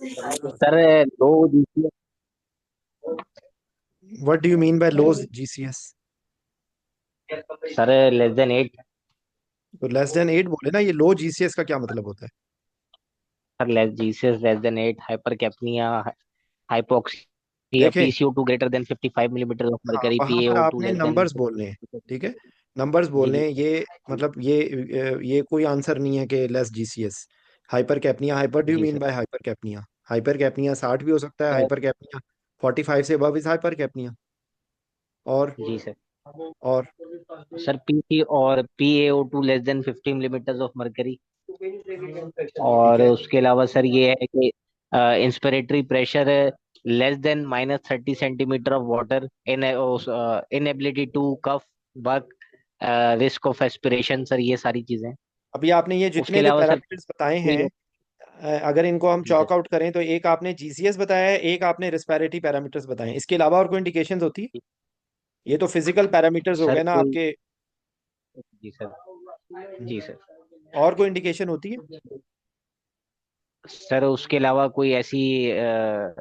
Sir low GCS. What do you mean by low GCS? Sir less than 8। तो less than 8 बोले ना, ये लो GCS का क्या मतलब होता है? Sir less GCS less than 8, hypercapnia, hypoxia, देखें, PCO2 greater than 55 millimetre of हाँ मर्करी, वहां पर पीएओ2 आपने लेस देन। नंबर्स बोलने हैं। ठीक है, नंबर्स जी बोलने जी। हैं ये। मतलब ये कोई आंसर नहीं है कि less GCS. Hypercapnia, hyper do you जी mean sir. By hypercapnia? Hypercapnia 60 भी हो सकता है, सर हाइपर कैपनिया 45 से अबव इज हाइपर कैपनिया। और जी सर। और सर पीसी और PAO2 less than 50 millimetre of mercury. ठीक और है। उसके अलावा सर ये है कि inspiratory pressure less than -30 centimetre of water, in inability to cough work, risk of aspiration, sir ये सारी चीजें। अभी आपने ये उसके जितने जो अलावा सर पैरामीटर्स बताए हैं, अगर इनको हम जी चॉक सर। आउट करें तो एक आपने जीसीएस बताया है, एक आपने रिस्पायरेटरी पैरामीटर्स बताए हैं। इसके अलावा और कोई इंडिकेशंस होती है? ये तो फिजिकल पैरामीटर्स हो सर गए ना कोई आपके। जी सर। जी सर। और कोई इंडिकेशन होती है? सर उसके अलावा कोई ऐसी अ,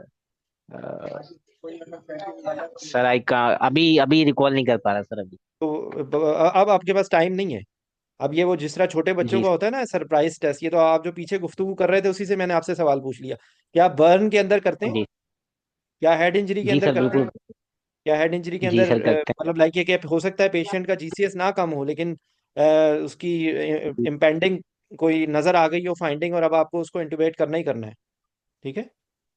सर आई का अभी अभी रिकॉल नहीं कर पा रहा सर अभी। तो अब आपके पास टाइम नहीं है। अब ये वो जिस तरह छोटे बच्चों जी का होता है ना सरप्राइज टेस्ट, ये तो आप जो पीछे गुफ्तगू कर रहे थे उसी से मैंने आपसे सवाल पूछ लिया। क्या बर्न के अंदर करते हैं? जी। क्या हेड इंजरी के जी अंदर सर करते हैं? बिल्कुल। क्या हेड इंजरी के जी अंदर सर करते मतलब लाइक ये कि हो सकता है पेशेंट का जीसीएस ना कम हो, लेकिन उसकी हैं। इम्पेंडिंग कोई नजर आ गई हो फाइंडिंग, और अब आपको उसको इंटुबेट करना ही करना है। ठीक है।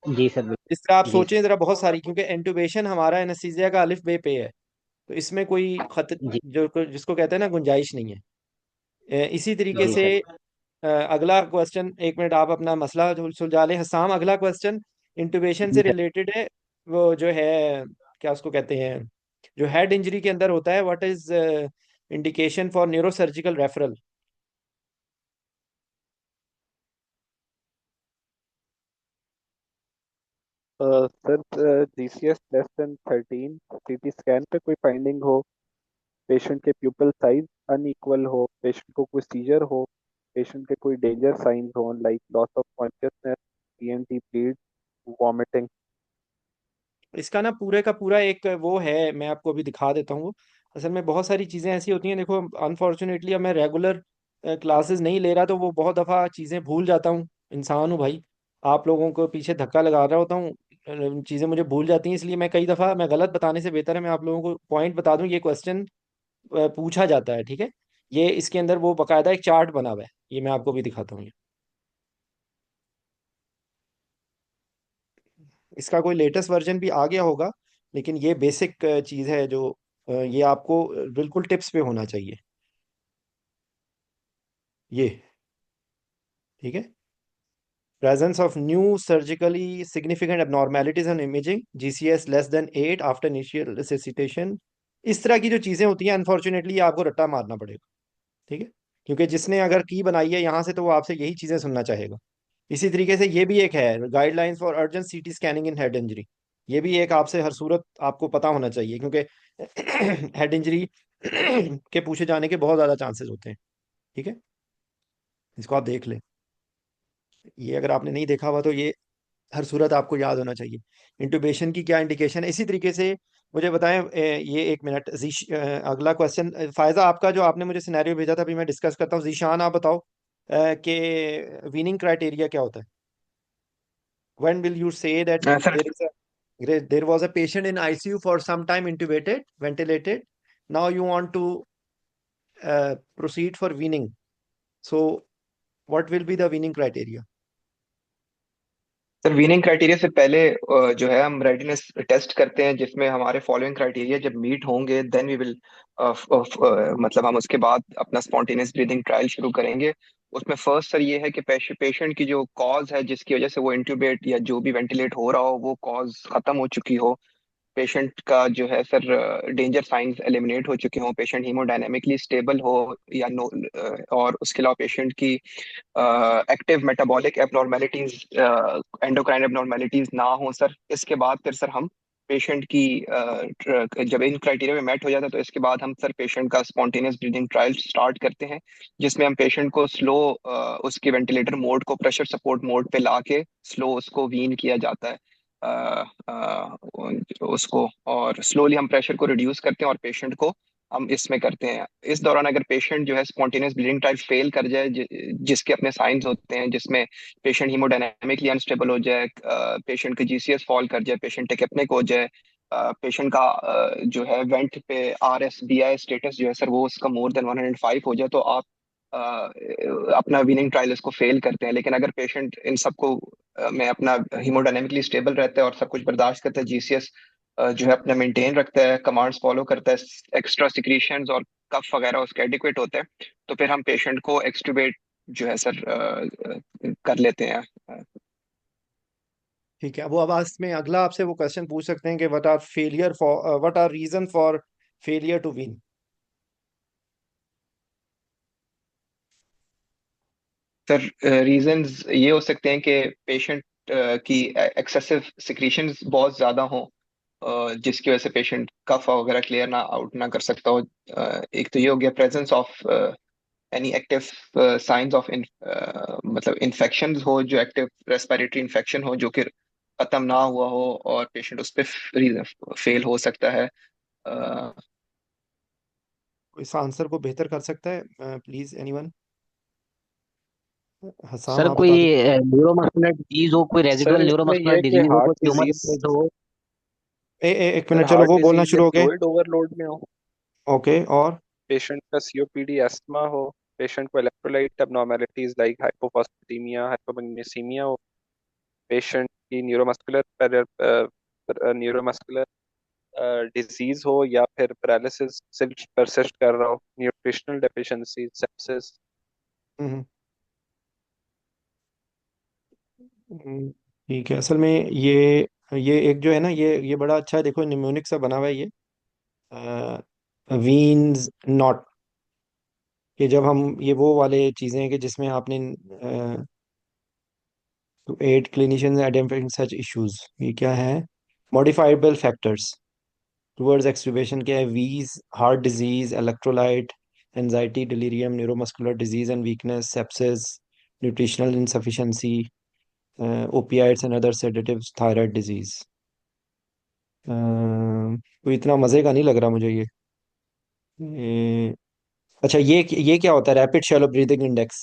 जी सर इस तरह आप जी सोचें सर। जरा, बहुत सारी, क्योंकि इंटुबेशन हमारा एनेस्थीसिया का अलिफ बे पे है। तो इसमें कोई खत जी जो जिसको कहते हैं ना गुंजाइश नहीं है। इसी तरीके जी से सर। अगला क्वेश्चन, एक मिनट आप अपना मसला सुलझा लें हसाम। अगला क्वेश्चन इंटुबेशन से जी सर। रिलेटेड है। वो जो है, क्या उसको कहते हैं, जो हेड इंजरी के अंदर होता है, what is indication for neurosurgical referral? Sir GCS less then 13, CT scan पे कोई फाइंडिंग हो, पेशेंट के प्यूपल साइज अनइक्वल हो, पेशेंट को कोई सीजर हो, पेशेंट के कोई डेंजर साइंस हो like loss of consciousness, ENT bleed, vomiting. इसका ना पूरे का पूरा एक वो है, मैं आपको अभी दिखा देता हूँ। असल में बहुत सारी चीज़ें ऐसी होती हैं, देखो अनफॉर्चुनेटली अब मैं रेगुलर क्लासेस नहीं ले रहा, तो वो बहुत दफ़ा चीज़ें भूल जाता हूँ। इंसान हूँ भाई, आप लोगों को पीछे धक्का लगा रहा होता हूँ। चीज़ें मुझे भूल जाती हैं, इसलिए मैं कई दफ़ा, मैं गलत बताने से बेहतर है मैं आप लोगों को पॉइंट बता दूं। ये क्वेश्चन पूछा जाता है, ठीक है। ये इसके अंदर वो बकायदा एक चार्ट बना हुआ है, ये मैं आपको भी दिखाता हूँ। इसका कोई लेटेस्ट वर्जन भी आ गया होगा, लेकिन ये बेसिक चीज़ है जो ये आपको बिल्कुल टिप्स पे होना चाहिए। ये ठीक है। Presence of new surgically significant abnormalities on imaging, GCS less than 8 after initial resuscitation. इस तरह की जो चीज़ें होती हैं, अनफॉर्चुनेटली आपको रट्टा मारना पड़ेगा। ठीक है, क्योंकि जिसने अगर की बनाई है यहाँ से, तो वो आपसे यही चीज़ें सुनना चाहेगा। इसी तरीके से ये भी एक है, गाइडलाइंस फॉर अर्जेंट सीटी स्कैनिंग इन हेड इंजरी। ये भी एक आपसे हर सूरत आपको पता होना चाहिए, क्योंकि हेड इंजरी के पूछे जाने के बहुत ज़्यादा चांसेस होते हैं। ठीक है, इसको आप देख लें। ये अगर आपने नहीं देखा हुआ तो ये हर सूरत आपको याद होना चाहिए। इंटुबेशन की क्या इंडिकेशन है, इसी तरीके से मुझे बताएं। ये एक मिनट अगला क्वेश्चन फायजा आपका जो आपने मुझे सिनेरियो भेजा था, अभी मैं डिस्कस करता हूँ। जीशान आप बताओ कि वीनिंग क्राइटेरिया क्या होता है? When will you say that sir there was a patient in ICU for some time, intubated, ventilated. Now you want to proceed for weaning. So what will be the weaning criteria? Sir weaning criteria से पहले जो है हम readiness test करते हैं, जिसमें हमारे following criteria जब मीट होंगे देन वी विल मतलब हम उसके बाद अपना स्पॉन्टेनियस ब्रीदिंग ट्रायल शुरू करेंगे। उसमें फर्स्ट सर ये है कि पेशेंट की जो कॉज है जिसकी वजह से वो इंट्यूबेट या जो भी वेंटिलेट हो रहा हो वो कॉज खत्म हो चुकी हो, पेशेंट का जो है सर डेंजर साइंस एलिमिनेट हो चुके हों, पेशेंट हीमोडायनेमिकली स्टेबल हो या नो, और उसके अलावा पेशेंट की active metabolic abnormalities, endocrine abnormalities ना हो सर। इसके बाद फिर सर हम पेशेंट की जब इन क्राइटेरिया में मेट हो जाता है तो इसके बाद हम सर पेशेंट का स्पॉन्टेनियस ब्रीदिंग ट्रायल स्टार्ट करते हैं, जिसमें हम पेशेंट को स्लो उसके वेंटिलेटर मोड को प्रेशर सपोर्ट मोड पे लाके स्लो उसको वीन किया जाता है, अ, उसको, और स्लोली हम प्रेशर को रिड्यूस करते हैं और पेशेंट को हम इसमें करते हैं। इस दौरान अगर पेशेंट जो है स्पॉन्टेनियस ब्लीडिंग ट्रायल फेल कर जाए, जिसके अपने साइंस होते हैं, जिसमें पेशेंट हीमोडायनेमिकली अनस्टेबल हो जाए, पेशेंट का जीसीएस फॉल कर जाए, पेशेंट टेकेप्निक हो जाए, पेशेंट का जो है वेंट पे RS BI स्टेटस जो है सर वो उसका मोर देन 105 हो जाए, तो आप अपना विनिंग ट्रायल इसको फेल करते हैं। लेकिन अगर पेशेंट इन सबको में अपना हीमोडायनेमिकली स्टेबल रहता है और सब कुछ बर्दाश्त करता है, जीसीएस जो है अपना मेंटेन रखता है, कमांड्स फॉलो करता है, एक्स्ट्रा सिक्रीशंस और कफ वगैरह उसका एडिक्वेट होता है, तो फिर हम पेशेंट को एक्सट्यूबेट जो है सर कर लेते हैं। ठीक है, वो अब आज में अगला आपसे वो क्वेश्चन पूछ सकते हैं कि what are reason for failure to win. Sir reasons ये हो सकते हैं कि पेशेंट की एक्सेसिव सिक्रीशंस बहुत ज़्यादा हों, जिसकी वजह से पेशेंट कफ वगैरह क्लियर ना आउट ना कर सकता हो। एक तो ये हो गया presence of any active science of मतलब इन्फेक्शन हो, जो एक्टिव रेस्पिरेटरी इन्फेक्शन हो जो कि खत्म ना हुआ हो और पेशेंट उस पर फेल हो सकता है। अ, इस आंसर को बेहतर कर सकता है, प्लीज एनीवन। हसाम सर आप कोई बता दीजिए। न्यूरोमस्कुलर डिजीज हो, कोई सर रेजिडुअल इसमें यह न्यूरोमस्कुलर है कि डिजीज हो, हार्ट कोई ट्यूमर डिजीज, स्प्रेड हो। एक सर मिनट, चलो हार्ट वो बोलना डिजीज या शुरू हो गए। फ्लूइड ओवरलोड में हो, ओके, और पेशेंट का COPD अस्थमा हो, पेशेंट को इलेक्ट्रोलाइट abnormalities लाइक हाइपोफॉस्फेटेमिया हाइपोमैग्नीसीमिया हो, पेशेंट की न्यूरोमस्कुलर डिजीज हो, या फिर पैरालिसिस से परसिस्ट कर रहा हो, न्यूट्रिशनल डेफिशिएंसी, सेप्सिस। हम्म, हम्म, ठीक है। असल में ये एक जो है ना, ये बड़ा अच्छा है, देखो निमोनिक सा बना हुआ है ये, वीन्स नॉट। ये जब हम ये वो वाले चीजें हैं कि जिसमें आपने to add clinicians identifying such issues, ये क्या है, मॉडिफाइबल फैक्टर्स टुवर्ड्स एक्सट्यूबेशन, क्या है, वीज, heart disease, electrolyte, anxiety, delirium, neuromuscular disease and weakness, sepsis, nutritional insufficiency, opioids and other sedatives, thyroid disease. तो इतना मजे का नहीं लग रहा मुझे ये अच्छा, ये क्या होता है, rapid shallow breathing index?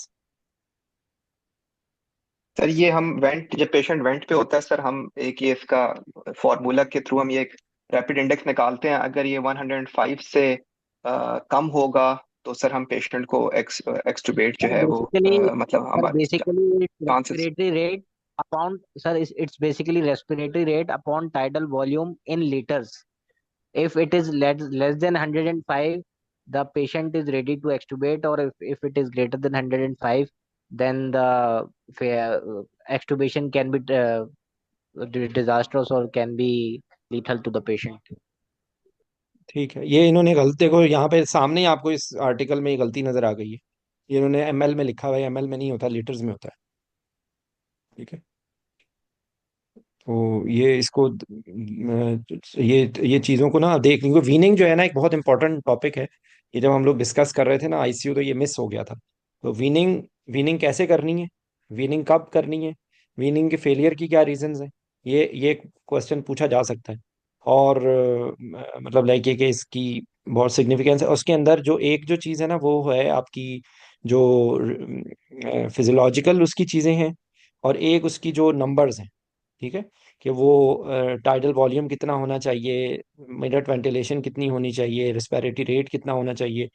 Sir ये हम वेंट जब पेशेंट वेंट पे होता है सर, हम एक ये इसका फॉर्मूला के थ्रू हम ये एक रैपिड इंडेक्स निकालते हैं। अगर ये 105 से कम होगा तो सर हम पेशेंट को एक्सटुबेट जो सर है वो बेसिकली मतलब सर हमारे basically chances. Respiratory rate upon sir it's basically respiratory rate upon tidal volume in liters. If it is less than 105, the patient is ready to extubate, or if it is greater than 105, then the extubation can be disastrous or can be lethal to the patient. ठीक है, ये इन्होंने गलत, देखो यहाँ पे सामने ही आपको इस आर्टिकल में ये गलती नजर आ गई है। ये इन्होंने ml में लिखा हुआ है, ml में नहीं होता, लीटर्स में होता है। ठीक है, तो ये इसको ये चीज़ों को ना देख लेंगे। वीनिंग जो है ना, एक बहुत इंपॉर्टेंट टॉपिक है। ये जब हम लोग डिस्कस कर रहे थे ना ICU, तो ये मिस हो गया था। तो वीनिंग वीनिंग कैसे करनी है, वीनिंग कब करनी है, वीनिंग के फेलियर की क्या रीजंस हैं, ये क्वेश्चन पूछा जा सकता है। और मतलब लाइक ये कि इसकी बहुत सिग्निफिकेंस है। उसके अंदर जो एक जो चीज़ है ना, वो है आपकी जो फिजियोलॉजिकल उसकी चीज़ें हैं, और एक उसकी जो नंबर्स हैं। ठीक है, कि वो टाइडल वॉल्यूम कितना होना चाहिए, मिनट वेंटिलेशन कितनी होनी चाहिए, रेस्पिरेटरी रेट कितना होना चाहिए।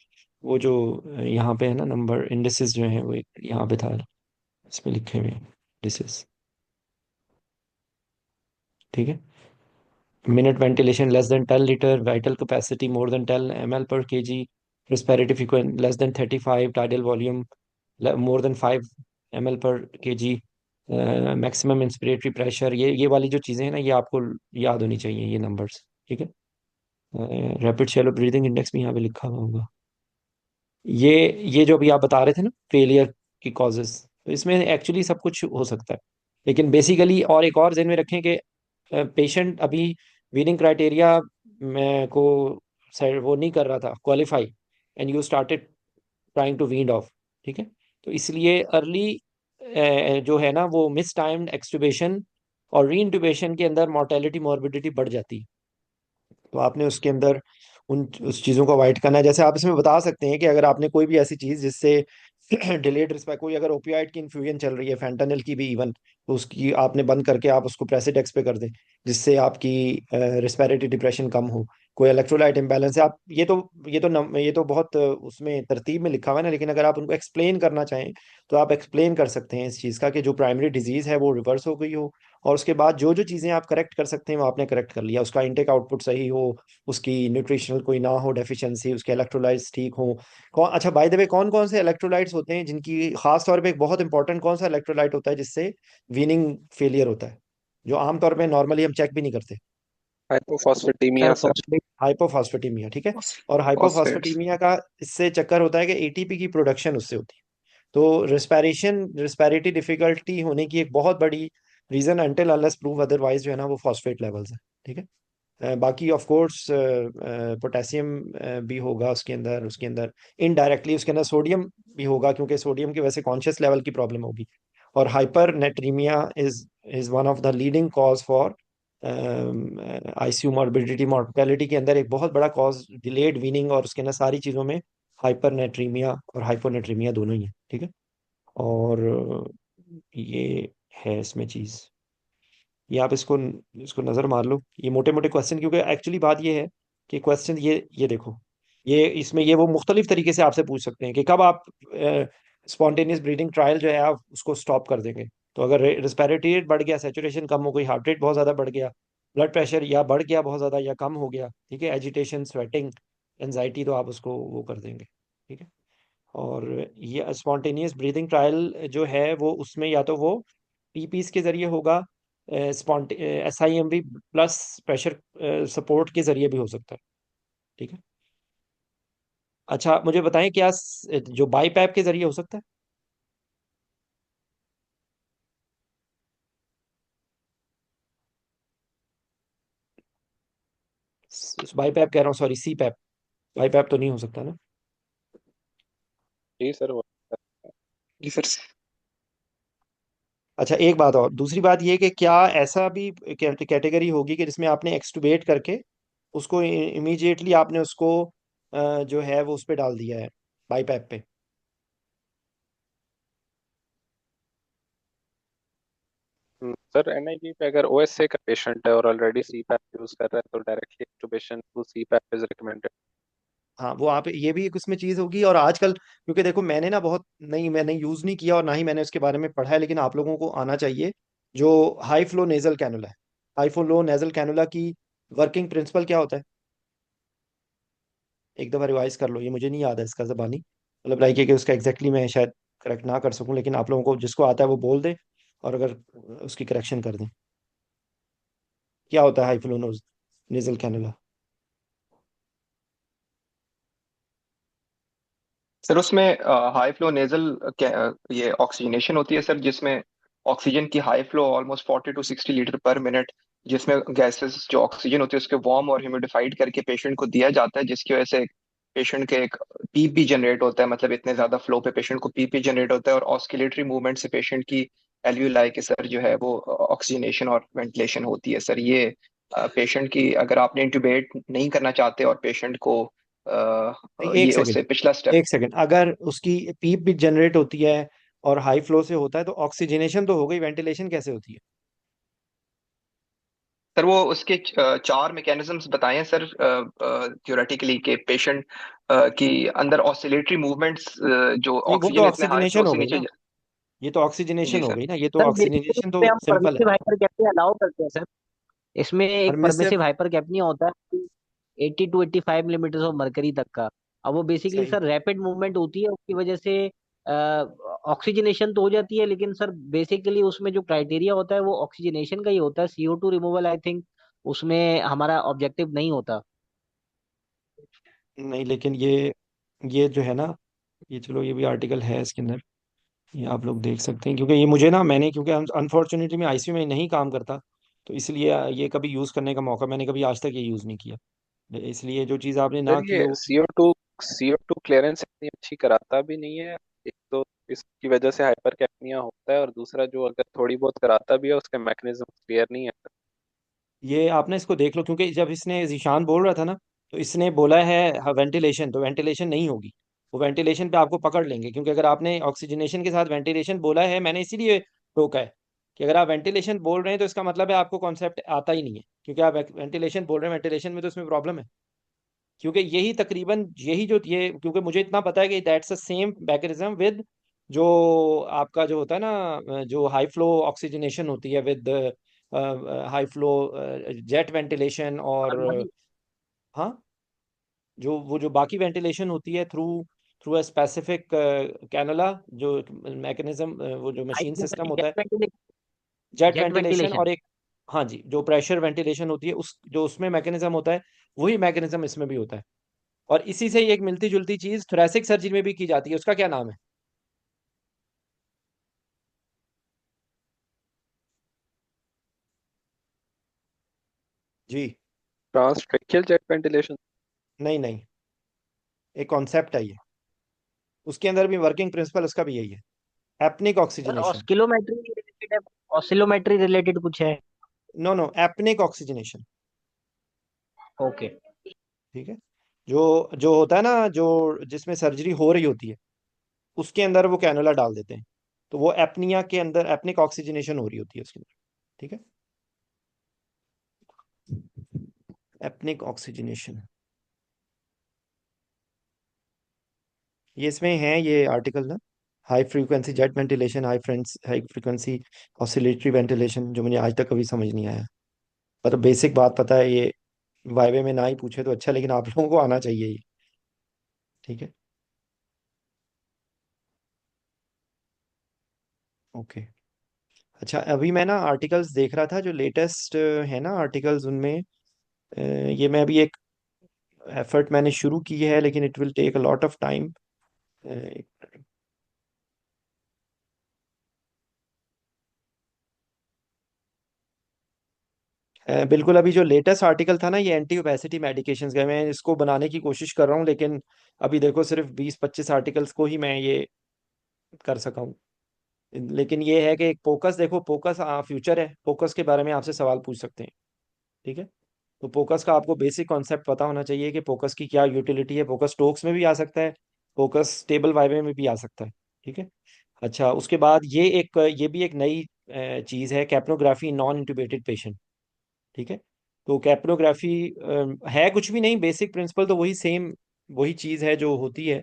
वो जो यहाँ पे है ना नंबर इंडिसेस जो है, वो यहाँ पे था, इसमें लिखे हुए इंडिसेस। ठीक है, minute ventilation less than 10 litre, vital capacity more than 10 ml/kg, respiratory frequency less than 35, tidal volume more than 5 ml/kg, maximum inspiratory pressure. ये वाली जो चीज़ें हैं ना, ये आपको याद होनी चाहिए, ये नंबर्स। ठीक है, रैपिड शैलो ब्रीदिंग इंडेक्स भी यहाँ पे लिखा हुआ होगा। ये ये जो अभी आप बता रहे थे ना फेलियर की कॉजेस, तो इसमें एक्चुअली सब कुछ हो सकता है। लेकिन बेसिकली और एक और ध्यान में रखें कि पेशेंट अभी वीनिंग क्राइटेरिया मैं को वो नहीं कर रहा था qualify, and you started trying to wean off. ठीक है, तो इसलिए अर्ली जो है ना वो मिस टाइम्ड एक्सटुबेशन और री इंटुबेशन के अंदर मोर्टेलिटी मॉर्बिडिटी बढ़ जाती है। तो आपने उसके अंदर उस चीज़ों को अवॉइड करना है। जैसे आप इसमें बता सकते हैं कि अगर आपने कोई भी ऐसी चीज़ जिससे डिलेड रिस्पायर, कोई अगर ओपियाइड की इन्फ्यूजन चल रही है, फैंटानिल की भी इवन, तो उसकी आपने बंद करके आप उसको प्रेसिडेक्स पे कर दें, जिससे आपकी रिस्पायरेटरी डिप्रेशन कम हो। कोई इलेक्ट्रोलाइट इम्बैलेंस है, आप ये तो बहुत उसमें तरतीब में लिखा हुआ है ना, लेकिन अगर आप उनको एक्सप्लेन करना चाहें तो आप एक्सप्लेन कर सकते हैं इस चीज़ का कि जो प्राइमरी डिजीज है वो रिवर्स हो गई हो, और उसके बाद जो जो चीज़ें आप करेक्ट कर सकते हैं वो आपने करेक्ट कर लिया, उसका इनटेक आउटपुट सही हो, उसकी न्यूट्रिशनल कोई ना हो डेफिशिएंसी, उसके इलेक्ट्रोलाइट्स ठीक हो। कौन, अच्छा बाय द वे, कौन कौन से इलेक्ट्रोलाइट्स होते हैं जिनकी खास तौर पे एक बहुत इंपॉर्टेंट कौन सा इलेक्ट्रोलाइट होता है जिससे वीनिंग फेलियर होता है, जो आमतौर पे नॉर्मली हम चेक भी नहीं करते? हाइपोफॉस्फेटेमिया सर सर। फॉस्फेट। हाइपोफॉस्फेटीमिया, ठीक है। और फॉस्फेट्स। हाइपोफॉस्फेटीमिया का इससे चक्कर होता है कि एटीपी की प्रोडक्शन उससे होती है। तो रिस्पायरेटरी डिफिकल्टी होने की एक बहुत बड़ी reason, until unless prove otherwise, जो है ना वो फॉस्फेट लेवल्स है। ठीक है। बाकी ऑफ कोर्स पोटेशियम भी होगा उसके अंदर इनडायरेक्टली, उसके अंदर सोडियम भी होगा, क्योंकि सोडियम की वजह से कॉन्शियस लेवल की प्रॉब्लम होगी। और hypernatremia is one of the leading cause for ICU morbidity, mortality के अंदर एक बहुत बड़ा कॉज डिलेड वीनिंग, और उसके अंदर सारी चीज़ों में हाइपर नेट्रीमिया और हाइपोनेट्रीमिया दोनों ही है। ठीक है। और ये है इसमें चीज़, ये आप इसको इसको नज़र मार लो, ये मोटे मोटे क्वेश्चन, क्योंकि एक्चुअली बात ये है कि क्वेश्चन ये देखो, ये इसमें ये वो मुख्तलिफ तरीके से आपसे पूछ सकते हैं कि कब आप स्पॉन्टेनियस ब्रीदिंग ट्रायल जो है आप उसको स्टॉप कर देंगे। तो अगर रेस्पिरेटरी रेट बढ़ गया, सेचुरेशन कम हो गई, हार्ट रेट बहुत ज़्यादा बढ़ गया, ब्लड प्रेशर या बढ़ गया बहुत ज़्यादा या कम हो गया, ठीक है, एजिटेशन, स्वेटिंग, एनजाइटी, तो आप उसको वो कर देंगे। ठीक है। और ये स्पॉन्टेनियस ब्रीदिंग ट्रायल जो है वो उसमें या तो वो पीपीस के जरिए होगा, SIMV प्लस प्रेशर सपोर्ट के जरिए भी हो सकता है। ठीक है। अच्छा मुझे बताएं, क्या जो बाईपैप के जरिए हो सकता है? बाईपैप कह रहा हूँ, सॉरी, CPAP। बाईपैप तो नहीं हो सकता ना? जी सर, वो जी सर। अच्छा एक बात और, दूसरी बात ये कि क्या ऐसा भी कैटेगरी होगी कि जिसमें आपने एक्सटुबेट करके उसको इमीडिएटली आपने उसको जो है वो उस पे डाल दिया है, बाईपैप पे? सर एनआईवी पे अगर ओएसए का पेशेंट है और ऑलरेडी सीपैप यूज कर रहा है तो directly इंटुबेशन through CPAP is recommended. हाँ, वो आप ये भी एक उसमें चीज होगी। और आजकल क्योंकि देखो मैंने ना बहुत नहीं, मैंने यूज नहीं किया और ना ही मैंने उसके बारे में पढ़ा है, लेकिन आप लोगों को आना चाहिए। जो हाई फ्लो नेजल कैनुला है, हाई फ्लो नेजल कैनुला की वर्किंग प्रिंसिपल क्या होता है? एक दफा रिवाइज कर लो, ये मुझे नहीं याद है इसका जबानी, मतलब लाइक है कि उसका एग्जैक्टली मैं शायद करेक्ट ना कर सकूं, लेकिन आप लोगों को जिसको आता है वो बोल दे, और अगर उसकी करेक्शन कर दें। क्या होता है high flow nasal cannula? Sir उसमें हाई फ्लो नेजल ये ऑक्सीजनेशन होती है सर, जिसमें ऑक्सीजन की high flow almost 40 to 60 litre पर मिनट, जिसमें गैसेस जो ऑक्सीजन होती है उसके वार्म और ह्यूमिडिफाइड करके पेशेंट को दिया जाता है, जिसकी वजह से पेशेंट के एक पीप भी जनरेट होता है, मतलब इतने ज्यादा फ्लो पे पेशेंट को पीप भी जनरेट होता है, और ऑस्किलेटरी मूवमेंट से पेशेंट की एल्यूलाई के सर जो है वो ऑक्सीजनेशन और वेंटिलेशन होती है सर। ये पेशेंट की, अगर आपने इंट्यूबेट नहीं करना चाहते और पेशेंट को नहीं, एक ये सेकंड, उससे पिछला स्टेप। एक सेकंड, अगर उसकी पीप भी जनरेट होती है और हाई फ्लो से होता है तो ऑक्सीजनेशन तो हो गई, वेंटिलेशन कैसे होती है? सर वो उसके चार मैकेनिज्म्स बताए हैं सर थ्योरेटिकली, के पेशेंट की अंदर ऑसिलेटरी मूवमेंट्स, जो नहीं, वो तो ऑक्सीजन इतने हाई फ्लो ऑक्सीजनेशन हो से गई नीचे ना, ये तो जी ऑक्सीजनेशन हो सर। गई ना, ये तो सर बेसिकली ऑक्सीजनेशन तो इसमें हम सिंपल है। परमिसिव हाइपर कैप्नी अलाउ करते हैं सर। इसमें एक परमिसिव, परमिसिव हाइपर कैप्नी होता है 80 to 85 मिलीमीटर ऑफ मरकरी तक का। अब वो बेसिकली सही। सर रैपिड मूवमेंट होती है, उसकी वजह से ऑक्सीजनेशन तो हो जाती है, लेकिन सर बेसिकली उसमें जो क्राइटेरिया होता है वो ऑक्सीजनेशन का ही होता है, CO2 रिमूवल आई थिंक उसमें हमारा ऑब्जेक्टिव नहीं होता। नहीं, लेकिन ये जो है ना, ये चलो ये भी आर्टिकल है इसके अंदर, ये आप लोग देख सकते हैं, क्योंकि ये मुझे ना, मैंने क्योंकि अनफॉर्चुनेटली मैं आईसीयू में नहीं काम करता, तो इसलिए ये कभी यूज़ करने का मौका मैंने कभी आज तक ये यूज़ नहीं किया। इसलिए जो चीज़ आपने ना सर की ये हो। CO2 क्लियरेंस इतनी अच्छी कराता भी नहीं है। एक तो इसकी वजह से हाइपर कैपनिया होता है, और दूसरा जो अगर थोड़ी बहुत कराता भी है उसके मैकेनिज्म क्लियर नहीं है। ये आपने इसको देख लो, क्योंकि जब इसने जीशान बोल रहा था ना, तो इसने बोला है वेंटिलेशन, तो वेंटिलेशन नहीं होगी। वो वेंटिलेशन पे आपको पकड़ लेंगे, क्योंकि अगर आपने ऑक्सीजनेशन के साथ वेंटिलेशन बोला है, मैंने इसीलिए टोका है कि अगर आप वेंटिलेशन बोल रहे हैं तो इसका मतलब है आपको कॉन्सेप्ट आता ही नहीं है, क्योंकि आप वेंटिलेशन बोल रहे हैं, वेंटिलेशन में तो इसमें प्रॉब्लम है। क्योंकि यही तकरीबन यही जो ये, क्योंकि मुझे इतना पता है कि that's the same mechanism with जो आपका जो होता है ना, जो हाई फ्लो ऑक्सीजनेशन होती है with high flow jet ventilation, और हाँ, जो वो जो बाकी वेंटिलेशन होती है through through a specific cannula, जो मैकेनिज्म, वो जो मशीन सिस्टम होता है, जेट जेट वेंटिलेशन, वेंटिलेशन। और एक, हाँ जी, जो प्रेशर वेंटिलेशन होती है, उस जो उसमें मैकेनिज्म होता है, वही मैकेनिज्म इसमें भी होता है। और इसी से ही एक मिलती जुलती चीज थोरेसिक सर्जरी में भी की जाती है, उसका क्या नाम है? जी। ट्रांसट्रेकियल जेट वेंटिलेशन। नहीं नहीं, एक कॉन्सेप्ट है ये, उसके अंदर भी वर्किंग प्रिंसिपल उसका भी यही है, apneic sir oxygenation. Oscillometry related है, ऑसिलोमेट्री रिलेटेड कुछ है? No no, apneic oxygenation. Okay. ठीक है। जो जो होता है ना, जो जिसमें सर्जरी हो रही होती है, उसके अंदर वो कैनुला डाल देते हैं, तो वो एपनिया के अंदर एपनिक ऑक्सीजनेशन हो रही होती है उसके अंदर। ठीक है, एपनिक ऑक्सीजनेशन, ये इसमें है ये आर्टिकल ना, high frequency jet ventilation, high frequency oscillatory ventilation, जो मुझे आज तक कभी समझ नहीं आया। पर बेसिक बात पता है ये, वाइवे में ना ही पूछे तो अच्छा, लेकिन आप लोगों को आना चाहिए ये। ठीक है, ओके। अच्छा, अभी मैं ना आर्टिकल्स देख रहा था जो लेटेस्ट है ना आर्टिकल्स, उनमें ये मैं अभी एक एफर्ट मैंने शुरू की है, लेकिन it will take a lot of time. बिल्कुल, अभी जो लेटेस्ट आर्टिकल था ना, ये एंटी ओबेसिटी मेडिकेशंस का, मैं इसको बनाने की कोशिश कर रहा हूँ, लेकिन अभी देखो सिर्फ 20-25 आर्टिकल्स को ही मैं ये कर सका हूँ। लेकिन ये है कि एक फोकस, देखो फोकस फ्यूचर है, फोकस के बारे में आपसे सवाल पूछ सकते हैं। ठीक है, तो फोकस का आपको बेसिक कॉन्सेप्ट पता होना चाहिए कि फोकस की क्या यूटिलिटी है। फोकस स्टोक्स में भी आ सकता है, फोकस टेबल वाइवे में भी आ सकता है। ठीक है। अच्छा, उसके बाद ये भी एक नई चीज़ है, कैप्नोग्राफी नॉन इंटुबेटेड पेशेंट। ठीक है, तो कैप्नोग्राफी है कुछ भी नहीं, बेसिक प्रिंसिपल तो वही सेम, वही चीज़ है जो होती है।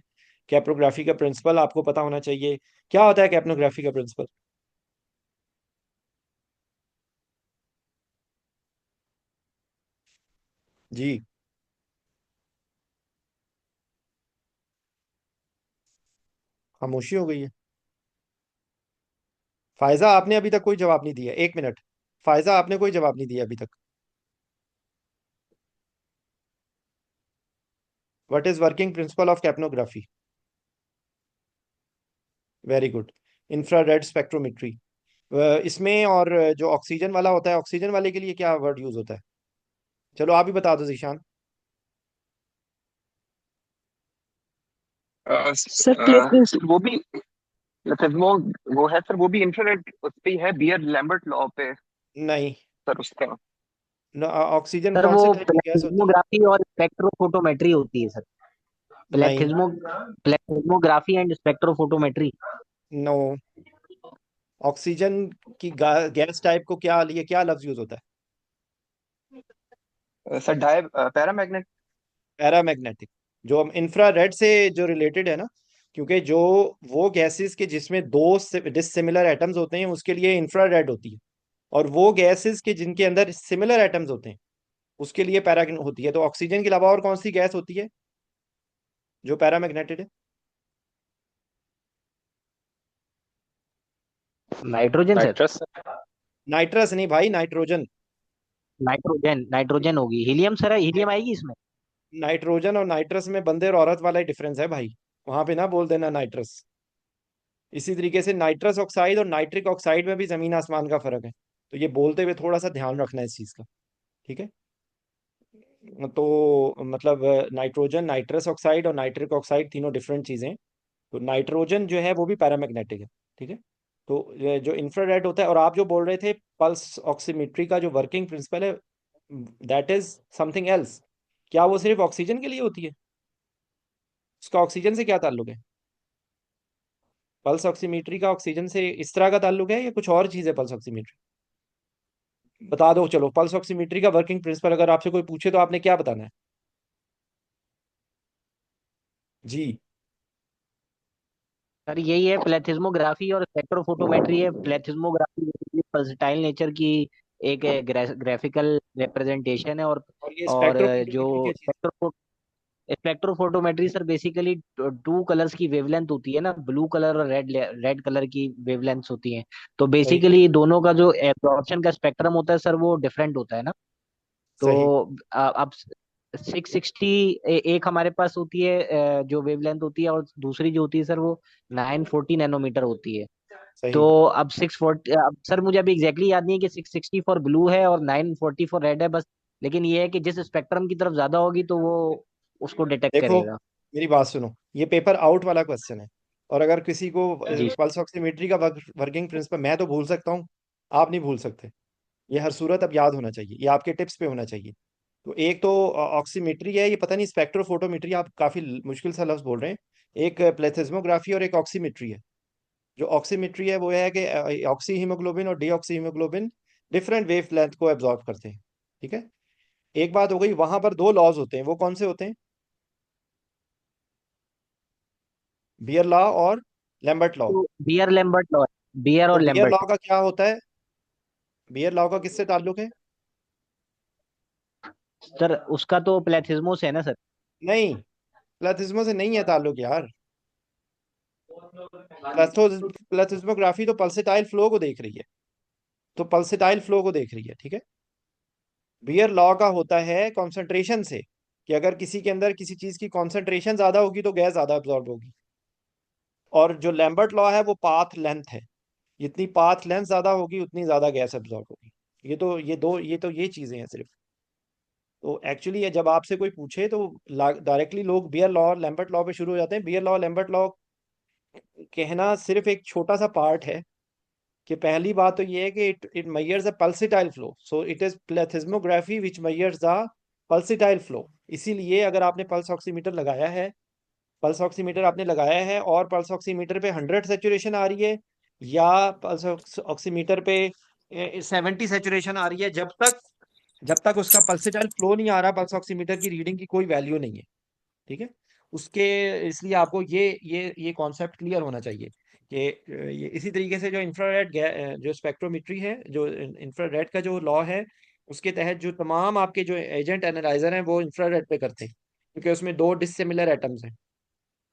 कैप्नोग्राफी का प्रिंसिपल आपको पता होना चाहिए। क्या होता है कैप्नोग्राफी का प्रिंसिपल? जी। खामोशी हो गई है। फायजा, आपने अभी तक कोई जवाब नहीं दिया, 1 मिनट। फायजा, आपने कोई जवाब नहीं दिया अभी तक। What is working principle of capnography? Very good, infrared spectrometry. इसमें और जो ऑक्सीजन वाला होता है, ऑक्सीजन वाले के लिए क्या वर्ड यूज होता है? चलो आप ही बता दो जीशान। सर प्लेसमेंट वो भी मतलब वो है सर, वो भी इंफ्रारेड उस पे ही है, बियर लैम्बर्ट लॉ पे नहीं, सर उसका। ऑक्सीजन सर कौन वो से टाइप की गैस होती है? प्लेथिज्मोग्राफी और स्पेक्ट्रोफोटोमेट्री होती है सर। नहीं। Plethysmo plethysmography and spectrophotometry. No. Oxygen की गैस टाइप को क्या लिए क्या लफ्ज यूज होता है? Sir dia paramagnet. पैरामैग्नेटिक। जो हम इंफ्रारेड से जो रिलेटेड है ना, क्योंकि जो वो गैसेस के जिसमें दो डिसिमिलर एटम्स होते हैं, उसके लिए इंफ्रारेड होती है। और वो गैसेस के जिनके अंदर सिमिलर एटम्स होते हैं, उसके लिए पैरा होती है। तो ऑक्सीजन के अलावा और कौन सी गैस होती है जो पैरामैग्नेटिक है? Nitrogen sir. नाइट्रस। नाइट्रस नहीं भाई, नाइट्रोजन। नाइट्रोजन, नाइट्रोजन होगी। हीलियम सर, हीलियम आएगी इसमें। नाइट्रोजन और नाइट्रस में बंदे और औरत वाला ही डिफरेंस है भाई, वहां पे ना बोल देना नाइट्रस। इसी तरीके से नाइट्रस ऑक्साइड और नाइट्रिक ऑक्साइड में भी जमीन आसमान का फर्क है। तो ये बोलते हुए थोड़ा सा ध्यान रखना है इस चीज़ का। ठीक है। तो मतलब नाइट्रोजन, नाइट्रस ऑक्साइड और नाइट्रिक ऑक्साइड तीनों डिफरेंट चीज़ें हैं। तो नाइट्रोजन जो है वो भी पैरामैग्नेटिक है। ठीक है। तो ये जो इंफ्रारेड होता है, और आप जो बोल रहे थे पल्स ऑक्सीमेट्री का जो वर्किंग प्रिंसिपल है, दैट इज समथिंग एल्स। क्या वो सिर्फ ऑक्सीजन के लिए होती है? उसका ऑक्सीजन से क्या ताल्लुक है? पल्स ऑक्सीमेट्री का ऑक्सीजन से इस तरह का ताल्लुक है या कुछ और चीज़ है पल्स ऑक्सीमेट्री? बता दो चलो, पल्स ऑक्सीमेट्री का वर्किंग प्रिंसिपल अगर आपसे कोई पूछे तो आपने क्या बताना है? जी। सर यही है, प्लेथिस्मोग्राफी और स्पेक्ट्रोफोटोमेट्री है। प्लेथिस्मोग्राफी पल्सटाइल नेचर की एक ग्राफिकल रिप्रेजेंटेशन है, और ये और जो स्पेक्ट्रोफोटोमेट्री क्या चीज़? Spectrophotometry sir basically two colours की वेवलेंथ होती है ना, ब्लू कलर और रेड कलर की वेवलेंथ्स होती हैं। तो सही। बेसिकली दोनों का जो एब्जॉर्प्शन का स्पेक्ट्रम होता है सर वो डिफरेंट होता है ना। तो सही। अब 660 एक हमारे पास होती है, जो वेवलेंथ होती है, और दूसरी जो होती है सर वो 940 नैनोमीटर होती है। तो सही। अब 640, अब सर मुझे अभी एग्जैक्टली याद नहीं है कि 660 फॉर ब्लू है और 940 फॉर रेड है बस। लेकिन ये है कि जिस स्पेक्ट्रम की तरफ ज्यादा होगी तो वो उसको डिटेक्ट देखो, करेगा। मेरी बात सुनो, ये पेपर आउट वाला क्वेश्चन है। और अगर किसी को जी पल्स ऑक्सीमेट्री का वर्किंग प्रिंसिपल मैं तो भूल सकता हूँ, आप नहीं भूल सकते। ये हर सूरत अब याद होना चाहिए, ये आपके टिप्स पे होना चाहिए। तो एक तो ऑक्सीमेट्री है, ये पता नहीं स्पेक्ट्रोफोटोमेट्री, आप काफी मुश्किल सा लफ्ज बोल रहे हैं। एक प्लेथिस्मोग्राफी और एक ऑक्सीमेट्री है। जो ऑक्सीमेट्री है वो है कि ऑक्सी हीमोग्लोबिन और deoxy haemoglobin different wave length को एब्जॉर्ब करते हैं। ठीक है। एक बात हो गई, वहां पर दो लॉज होते हैं, वो कौन से होते हैं? बियर लॉ और लैम्बर्ट लॉ। तो बियर लैम्बर्ट लॉ है, बियर तो और बियर लॉ लैम्बर्ट। का क्या होता है? बियर लॉ का किससे ताल्लुक है? सर उसका तो प्लेथिस्मो से है ना सर। नहीं, प्लेथिस्मो से नहीं है ताल्लुक यार। प्लेथिस्मोग्राफी तो पल्सेटाइल फ्लो को देख रही है, तो पल्सेटाइल फ्लो को देख रही है। ठीक है। बियर लॉ का होता है कॉन्सेंट्रेशन से, कि अगर किसी के अंदर किसी चीज की कॉन्सेंट्रेशन ज्यादा होगी तो गैस ज्यादा अब्जॉर्ब होगी। और जो लैम्बर्ट लॉ है वो पाथ लेंथ है, जितनी पाथ लेंथ ज्यादा होगी उतनी ज्यादा गैस अब्जॉर्ब होगी। ये चीजें हैं सिर्फ। तो एक्चुअली ये जब आपसे कोई पूछे तो डायरेक्टली लोग बियर लॉ और लैम्बर्ट लॉ पे शुरू हो जाते हैं। बियर लॉ लैम्बर्ट लॉ कहना सिर्फ एक छोटा सा पार्ट है। कि पहली बात तो ये है कि it measures the pulsatile flow, so it is plethysmography which measures the pulsatile flow. इसीलिए अगर आपने पल्स ऑक्सीमीटर लगाया है, पल्स ऑक्सीमीटर आपने लगाया है और पल्स ऑक्सीमीटर पे 100 सेचुरेशन आ रही है, या पल्स ऑक्सीमीटर पे 70 सेचुरेशन आ रही है, जब तक उसका पल्सिटाइल फ्लो नहीं आ रहा, पल्स ऑक्सीमीटर की रीडिंग की कोई वैल्यू नहीं है। ठीक है। उसके इसलिए आपको ये कॉन्सेप्ट क्लियर होना चाहिए कि ये इसी तरीके से जो इंफ्रारेड जो स्पेक्ट्रोमेट्री है, जो इंफ्रारेड का जो लॉ है, उसके तहत जो तमाम आपके जो एजेंट एनालाइजर हैं वो इंफ्रारेड पे करते हैं, क्योंकि उसमें दो डिसिमिलर एटम्स हैं।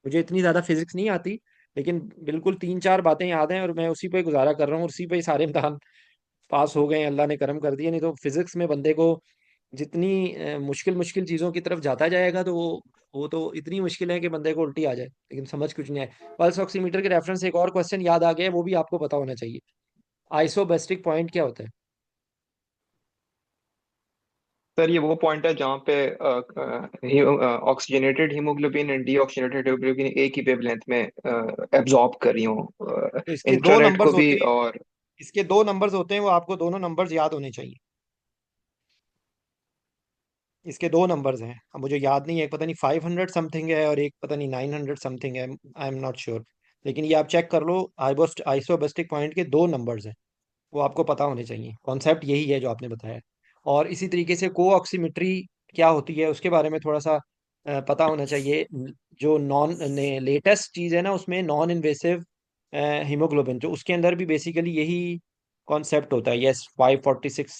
मुझे इतनी ज़्यादा फिजिक्स नहीं आती, लेकिन बिल्कुल तीन चार बातें याद हैं और मैं उसी पे गुजारा कर रहा हूँ, उसी पे ही सारे इम्तहान पास हो गए हैं, अल्लाह ने करम कर दिया। नहीं तो फिजिक्स में बंदे को जितनी मुश्किल मुश्किल चीज़ों की तरफ जाता जाएगा तो वो तो इतनी मुश्किल है कि बंदे को उल्टी आ जाए, लेकिन समझ कुछ नहीं आए। पल्स ऑक्सीमीटर के रेफरेंस से एक और क्वेश्चन याद आ गया है, वो भी आपको पता होना चाहिए। आइसोबेस्टिक पॉइंट क्या होता है? सर ये वो पॉइंट है जहाँ पे oxygenated haemoglobin and deoxygenated haemoglobin एक ही वेवलेंथ में एब्जॉर्ब कर रही हूँ, तो इसके दो इंफ्रारेड को नंबर्स भी होते हैं, और। इसके दो नंबर्स होते हैं, वो आपको दोनों नंबर्स याद होने चाहिए। इसके दो नंबर्स हैं, अब मुझे याद नहीं है, एक पता नहीं 500 समथिंग है और एक पता नहीं 900 समथिंग है, आई एम नॉट श्योर। लेकिन ये आप चेक कर लो, आइसोबेस्टिक पॉइंट के दो नंबर्स हैं, वो आपको पता होने चाहिए। कॉन्सेप्ट यही है जो आपने बताया। और इसी तरीके से को ऑक्सीमेट्री क्या होती है उसके बारे में थोड़ा सा पता होना चाहिए। जो नॉन लेटेस्ट चीज़ है ना उसमें, नॉन इन्वेसिव हीमोग्लोबिन, जो उसके अंदर भी बेसिकली यही कॉन्सेप्ट होता है। यस, 546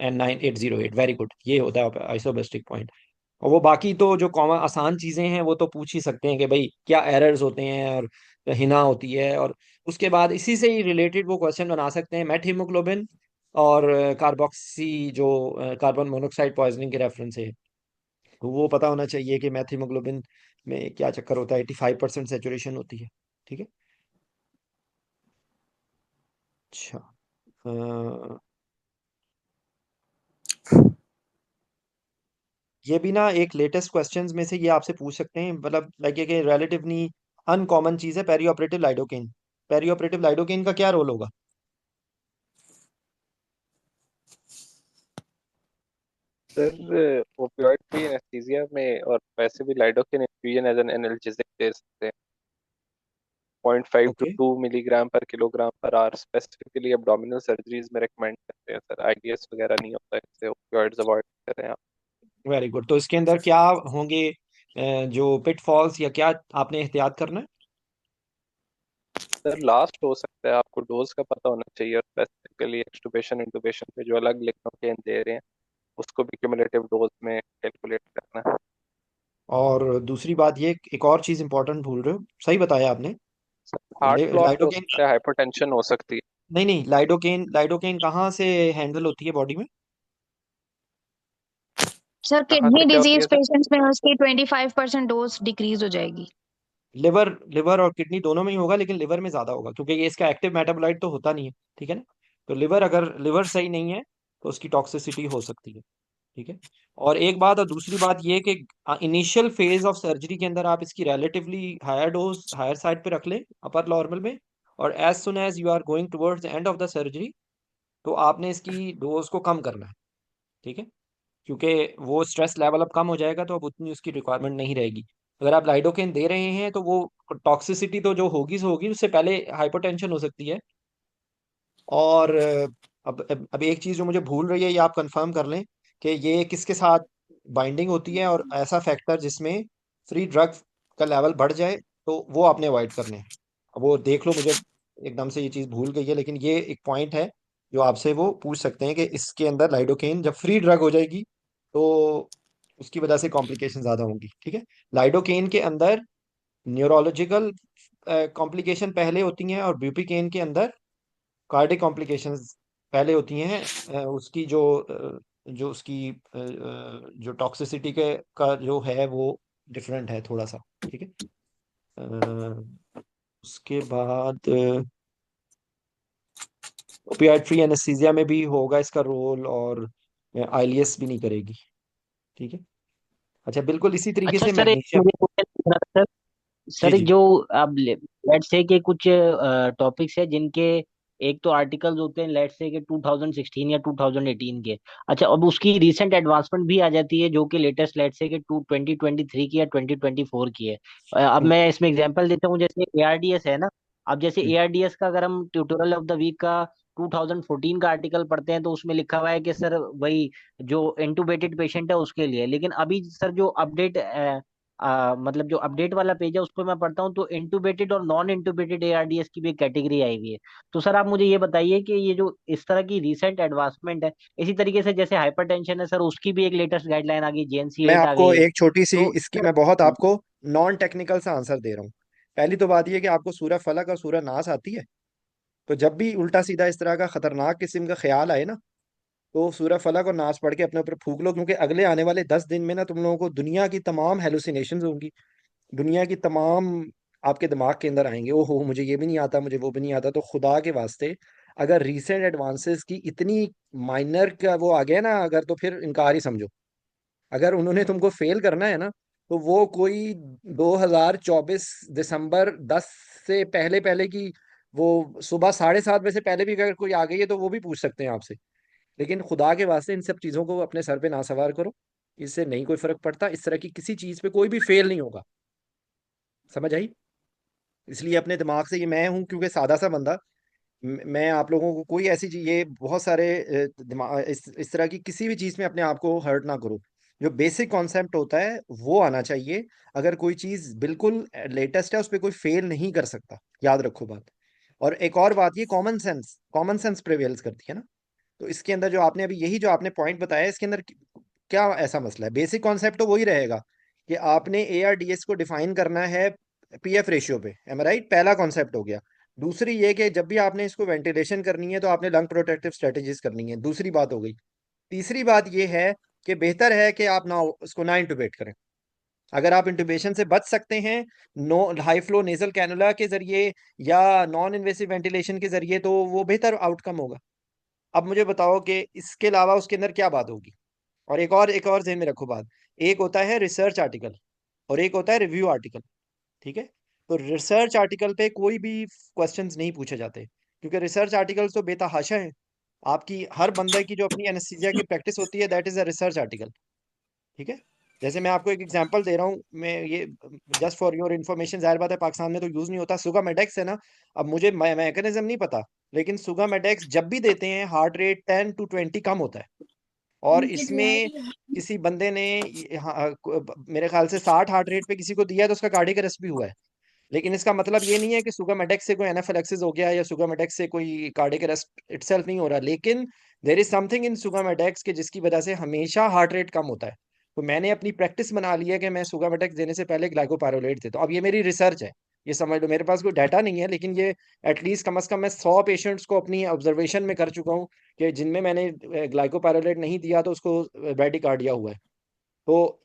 and 9808, वेरी गुड, ये होता है आइसोबेस्टिक पॉइंट। और वो बाकी तो जो कॉमन आसान चीजें हैं वो तो पूछ ही सकते हैं कि भाई क्या एरर्स होते हैं और हिना होती है, और उसके बाद इसी से ही रिलेटेड वो क्वेश्चन बना सकते हैं मेथ हीमोग्लोबिन और कार्बोक्सी, जो कार्बन मोनोऑक्साइड पॉइजनिंग के रेफरेंस है। तो वो पता होना चाहिए कि मेथ हीमोग्लोबिन में क्या चक्कर होता है, 85% सेचुरेशन होती है। ठीक है। अच्छा। ये भी ना एक लेटेस्ट क्वेश्चंस में से ये आपसे पूछ सकते हैं, मतलब लाइक ये कि रिलेटिवली अनकॉमन चीज है, peri operative lidocaine. Peri operative lidocaine का क्या रोल होगा? सर ओपियोइड फ्री एनेस्थीसिया में और वैसे भी lidocaine infusion as an analgesic दे सकते हैं। 0.5 to okay, 2 milligram per kilogram per hour specifically abdominal surgeries में रेकमेंड करते हैं सर। आईडीएस वगैरह नहीं होता है, इससे ओपियोइड्स अवॉइड करें आप। Very good. तो इसके अंदर क्या होंगे जो पिटफॉल्स, या क्या आपने एहतियात करना है? सर लास्ट हो सकता है, आपको डोज का पता होना चाहिए और स्पेसिफिकली एक्सटुबेशन इंटुबेशन पे जो अलग लिडोकेन दे रहे हैं उसको भी क्यूमुलेटिव डोज में कैलकुलेट करना है। और दूसरी बात ये, एक और चीज इंपॉर्टेंट भूल रहे हो, सही बताया आपने। हार्ट ब्लॉक हो लाइडोकेन, सकता है, हाइपरटेंशन हो सकती है। नहीं नहीं, लाइडोकेन लाइडोकेन कहाँ से हैंडल होती है बॉडी में? सर कहाँ से किडनी क्या होती है डिजीज सर? पेशेंट्स में उसकी 25% डोज डिक्रीज हो जाएगी। लिवर, लिवर और किडनी दोनों में ही होगा, लेकिन लिवर में ज्यादा होगा क्योंकि ये इसका एक्टिव मेटाबोलाइट तो होता नहीं है, ठीक है ना। तो लिवर, अगर लिवर सही नहीं है तो उसकी टॉक्सिसिटी हो सकती है, ठीक है। और एक बात, और दूसरी बात ये कि इनिशियल फेज ऑफ सर्जरी के अंदर आप इसकी relatively higher dose higher side पे रख लें, अपर नॉर्मल में। और as soon as you are going towards the end of the surgery, तो आपने इसकी डोज को कम करना है, ठीक है। क्योंकि वो स्ट्रेस लेवल अब कम हो जाएगा, तो अब उतनी उसकी रिक्वायरमेंट नहीं रहेगी। अगर आप लाइडोकेन दे रहे हैं तो वो टॉक्सिसिटी तो जो होगी सो होगी, उससे पहले हाइपरटेंशन हो सकती है। और अब एक चीज जो मुझे भूल रही है, ये आप कंफर्म कर लें कि ये किसके साथ बाइंडिंग होती है, और ऐसा फैक्टर जिसमें फ्री ड्रग का लेवल बढ़ जाए तो वो आपने अवॉइड करने हैं। अब वो देख लो, मुझे एकदम से ये चीज भूल गई है, लेकिन ये एक पॉइंट है जो आपसे वो पूछ सकते हैं कि इसके अंदर लाइडोकेन जब फ्री ड्रग हो जाएगी तो उसकी वजह से कॉम्प्लिकेशन ज्यादा होंगी, ठीक है। लाइडोकेन के अंदर न्यूरोलॉजिकल कॉम्प्लिकेशन पहले होती हैं, और ब्यूपिकेन के अंदर कार्डिक कॉम्प्लिकेशंस पहले होती हैं। उसकी जो उसकी जो टॉक्सिसिटी के का जो है वो डिफरेंट है थोड़ा सा, ठीक है। उसके बाद ओपियाइड फ्री एनेस्थीसिया में भी होगा इसका रोल, और आईएलएस भी नहीं करेगी, ठीक है। अच्छा, बिल्कुल इसी तरीके अच्छा से सर, एक मैग्नीशियम। मुझे क्वेश्चन पूछना था सर। जी सर जी। जो अब लेट्स से के कुछ टॉपिक्स है जिनके एक तो आर्टिकल्स होते हैं लेट्स से के 2016 या 2018 के। अच्छा, अब उसकी रीसेंट एडवांसमेंट भी आ जाती है जो कि लेटेस्ट लेट्स से के 2023 की या 2024 की है। अब हम्म, मैं इसमें एग्जांपल देता हूँ, जैसे एआरडीएस है ना। अब जैसे हम्म, एआरडीएस का अगर हम ट्यूटोरियल ऑफ द वीक का 2014 का आर्टिकल पढ़ते हैं तो उसमें लिखा हुआ है कि सर वही जो इंटुबेटेड पेशेंट है उसके लिए। लेकिन अभी सर जो अपडेट मतलब जो अपडेट वाला पेज है उस पर मैं पढ़ता हूँ तो इंटुबेटेड और नॉन इंटुबेटेड एआरडीएस की भी एक कैटेगरी आई हुई है। तो सर आप मुझे ये बताइए कि ये जो इस तरह की रीसेंट एडवांसमेंट है, इसी तरीके से जैसे हाइपरटेंशन है सर उसकी भी एक लेटेस्ट गाइडलाइन आ गई, जेएनसी मैं 8 आ आपको गई है। एक छोटी सी, तो इसकी सर मैं बहुत आपको नॉन टेक्निकल सा आंसर दे रहा हूँ। पहली तो बात यह कि आपको सूरह फलक और सूरह नास आती है। तो जब भी उल्टा सीधा इस तरह का खतरनाक किस्म का ख्याल आए ना, तो सूरह फलक और नास पढ़ के अपने ऊपर फूक लो, क्योंकि अगले आने वाले 10 दिन में ना तुम लोगों को दुनिया की तमाम हेलुसिनेशंस होंगी। दुनिया की तमाम आपके दिमाग के अंदर आएंगे, ओहो मुझे ये भी नहीं आता, मुझे वो भी नहीं आता। तो खुदा के वास्ते, अगर रीसेंट एडवांसेस की इतनी माइनर का वो आ गया ना, अगर तो फिर इनकार ही समझो। अगर उन्होंने तुमको फेल करना है ना, तो वो कोई 2024 दिसंबर 10 से पहले पहले की, वो सुबह 7:30 बजे से पहले भी अगर कोई आ गई है तो वो भी पूछ सकते हैं आपसे। लेकिन खुदा के वास्ते इन सब चीज़ों को अपने सर पे ना सवार करो। इससे नहीं कोई फर्क पड़ता, इस तरह की किसी चीज़ पे कोई भी फेल नहीं होगा। समझ आई? इसलिए अपने दिमाग से, ये मैं हूँ क्योंकि सादा सा बंदा, मैं आप लोगों को कोई ऐसी चीज, ये बहुत सारे दिमाग इस तरह की किसी भी चीज में अपने आप को हर्ट ना करो। जो बेसिक कॉन्सेप्ट होता है वो आना चाहिए। अगर कोई चीज बिल्कुल लेटेस्ट है, उस पर कोई फेल नहीं कर सकता, याद रखो बात। और एक और बात, ये कॉमन सेंस प्रिवेल्स करती है ना। तो इसके अंदर जो आपने अभी यही जो आपने पॉइंट बताया, इसके अंदर क्या ऐसा मसला है? बेसिक कॉन्सेप्ट तो वही रहेगा कि आपने एआरडीएस को डिफाइन करना है पीएफ रेशियो पे, एम राइट? पहला कॉन्सेप्ट हो गया। दूसरी ये कि जब भी आपने इसको वेंटिलेशन करनी है तो आपने लंग प्रोटेक्टिव स्ट्रेटेजीज करनी है, दूसरी बात हो गई। तीसरी बात ये है कि बेहतर है कि आप ना उसको ना इंटुबेट करें। अगर आप इंटुबेशन से बच सकते हैं, no high flow nasal cannula के जरिए या नॉन इन्वेसिव वेंटिलेशन के जरिए, तो वो बेहतर आउटकम होगा। अब मुझे बताओ कि इसके अलावा उसके अंदर क्या बात होगी। और एक और ध्यान में रखो बात, एक होता है रिसर्च आर्टिकल और एक होता है रिव्यू आर्टिकल। ठीक है, तो रिसर्च आर्टिकल पे कोई भी क्वेश्चंस नहीं पूछे जाते, क्योंकि रिसर्च आर्टिकल्स तो बेतहाशा है। आपकी हर बंदे की जो अपनी एनेस्थीसिया की प्रैक्टिस होती है, that is a research article. ठीक है, जैसे मैं आपको एक एग्जांपल दे रहा हूँ, मैं ये जस्ट फॉर योर इन्फॉर्मेशन, जाहिर बात है पाकिस्तान में तो यूज नहीं होता, सुगामेडेक्स है ना। अब मुझे मैकेनिज्म नहीं पता, लेकिन सुगामेडेक्स जब भी देते हैं हार्ट रेट 10 to 20 कम होता है। और इसमें किसी बंदे ने मेरे ख्याल से 60 हार्ट रेट पे किसी को दिया है, तो उसका कार्डियक अरेस्ट भी हुआ है। लेकिन इसका मतलब ये नहीं है कि सुगामेडेक्स से कोई एनाफिलैक्सिस हो गया या सुगामेडेक्स से कोई कार्डियक अरेस्ट इटसेल्फ नहीं हो रहा, लेकिन देयर इज समथिंग इन सुगामेडेक्स के जिसकी वजह से हमेशा हार्ट रेट कम होता है। तो मैंने अपनी प्रैक्टिस बना ली है कि मैं सुगामेडेक्स देने से पहले ग्लाइकोपाइरोलेट देता हूँ। अब ये मेरी रिसर्च है, ये समझ लो, मेरे पास कोई डाटा नहीं है, लेकिन ये एटलीस्ट कम से कम मैं 100 पेशेंट्स को अपनी ऑब्जर्वेशन में कर चुका हूँ कि जिनमें मैंने ग्लाइकोपाइरोलेट नहीं दिया तो उसको ब्रैडिकार्डिया हुआ है। तो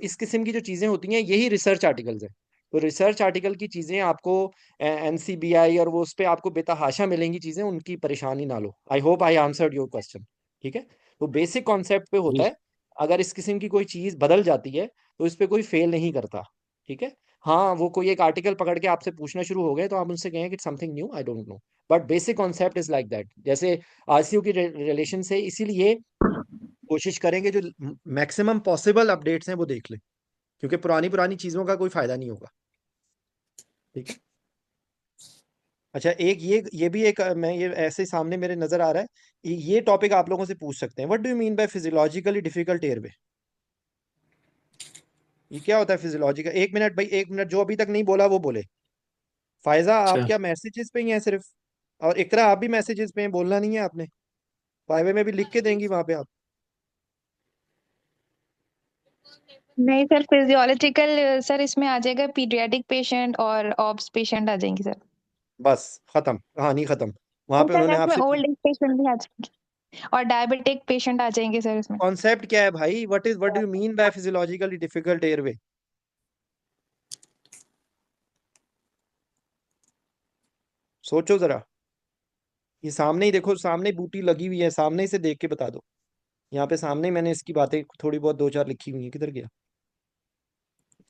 इस किस्म की जो चीजें होती हैं, यही रिसर्च आर्टिकल्स है। तो रिसर्च आर्टिकल की चीजें आपको एनसीबीआई और वो उस पे आपको बेतहाशा मिलेंगी चीजें, उनकी परेशानी ना लो। I hope I answered your question. ठीक है, तो बेसिक कॉन्सेप्ट पे होता जी है, अगर इस किस्म की कोई चीज बदल जाती है तो इस पे कोई फेल नहीं करता। ठीक है, हाँ, वो कोई एक आर्टिकल पकड़ के आपसे पूछना शुरू हो गए तो आप उनसे कहें कि something new, I don't know, but basic concept is like that. जैसे आरसीयू की रिलेशन से, इसीलिए कोशिश करेंगे जो मैक्सिमम पॉसिबल अपडेट्स हैं वो देख लें, क्योंकि पुरानी पुरानी चीजों का कोई फायदा नहीं होगा। ठीक है, अच्छा, एक ये भी एक मैं ये ऐसे ही सामने मेरे नजर आ रहा है, ये टॉपिक आप लोगों से पूछ सकते हैं, what do you mean by physiologically difficult airway. ये क्या होता है फिजियोलॉजिकल? 1 मिनट भाई, 1 मिनट, जो अभी तक नहीं बोला वो बोले। फायजा, आप अच्छा। क्या मैसेजेस पे ही हैं सिर्फ? और इकरा, आप भी मैसेजेस पे हैं, बोलना नहीं है आपने? फाइवे में भी लिख के देंगी वहां पे आप। नहीं सर, फिजियोलॉजिकल सर इसमें आ जाएगा, पीडियाट्रिक पेशेंट और ऑब्स पेशेंट आ जाएंगे सर। बस खत्म, कहानी खत्म। वहां पे उन्होंने इंटरनेट में आपसे ओल्ड एज पेशेंट भी आ जाएंगे और डायबिटिक पेशेंट आ जाएंगे सर इसमें। कॉन्सेप्ट क्या है भाई, what do you mean by physiologically difficult airway? सोचो जरा, ये सामने ही देखो, सामने ही बूटी लगी हुई है, सामने ही से देख के बता दो। यहाँ पे सामने ही मैंने इसकी बातें थोड़ी बहुत दो चार लिखी हुई हैं, किधर गया?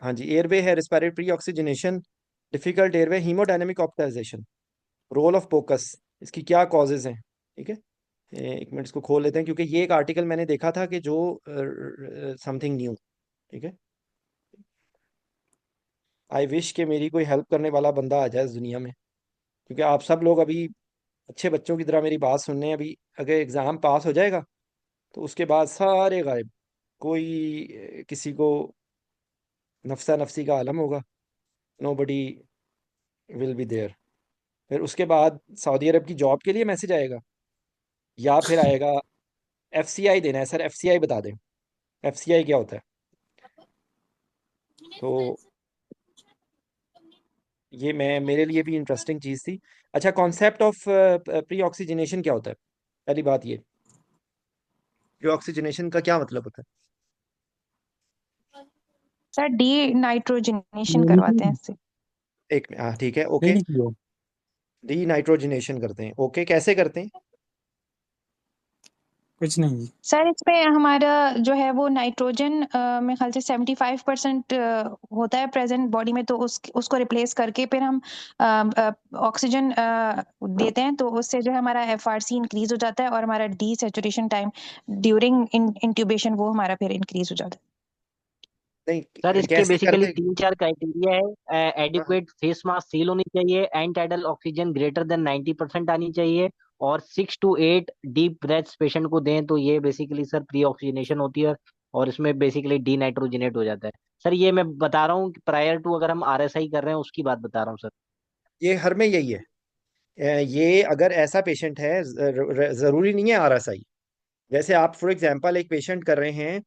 हाँ जी, एयरवे है respiratory oxygenation, difficult airway, haemodynamic optimisation, role of POCUS, इसकी क्या कॉजेज हैं। ठीक है, एक मिनट इसको खोल लेते हैं, क्योंकि ये एक आर्टिकल मैंने देखा था कि जो समथिंग न्यू। ठीक है, आई विश कि मेरी कोई हेल्प करने वाला बंदा आ जाए इस दुनिया में, क्योंकि आप सब लोग अभी अच्छे बच्चों की तरह मेरी बात सुन रहे हैं। अभी अगर एग्ज़ाम पास हो जाएगा तो उसके बाद सारे गायब, कोई किसी को नफसा नफसी का आलम होगा, nobody will be there. फिर उसके बाद सऊदी अरब की जॉब के लिए मैसेज आएगा, या फिर आएगा एफसीआई देना है। सर एफसीआई बता दें, एफसीआई क्या होता है? तो ये मैं, मेरे लिए भी इंटरेस्टिंग चीज़ थी। अच्छा, कॉन्सेप्ट ऑफ प्री ऑक्सीजनेशन क्या होता है? पहली बात ये, प्री ऑक्सीजनेशन का क्या मतलब होता सर डी नाइट्रोजनेशन करवाते हैं नहीं इससे। है? एक, हाँ ठीक है, ओके, नहीं किया। डी नाइट्रोजनेशन करते हैं, ओके, कैसे करते हैं? कुछ नहीं जी। सर इसमें हमारा जो है वो नाइट्रोजन मेरे ख्याल से 75% होता है प्रेजेंट बॉडी में, तो उसको रिप्लेस करके फिर हम ऑक्सीजन देते हैं, तो उससे जो है हमारा एफआरसी इंक्रीज हो जाता है और हमारा D saturation time during intubation वो हमारा फिर इंक्रीज हो जाता है। सर, नहीं, इसके कैसे बेसिकली करते? 3-4 क्राइटेरिया है। हाँ, एडिक्वेट फेस मास्क सील होनी चाहिए, and tidal oxygen greater than 90% आनी चाहिए, और 6 to 8 डीप ब्रेथ्स पेशेंट को दें, तो ये बेसिकली सर प्री ऑक्सीजनेशन होती है, और इसमें बेसिकली डी नाइट्रोजनेट हो जाता है। सर ये मैं बता रहा हूँ कि प्रायर टू अगर हम आरएसआई कर रहे हैं उसकी बात बता रहा हूँ सर। ये हर में यही है। ये अगर ऐसा पेशेंट है, जरूरी नहीं है आरएसआई। जैसे आप फॉर एग्जांपल एक पेशेंट कर रहे हैं,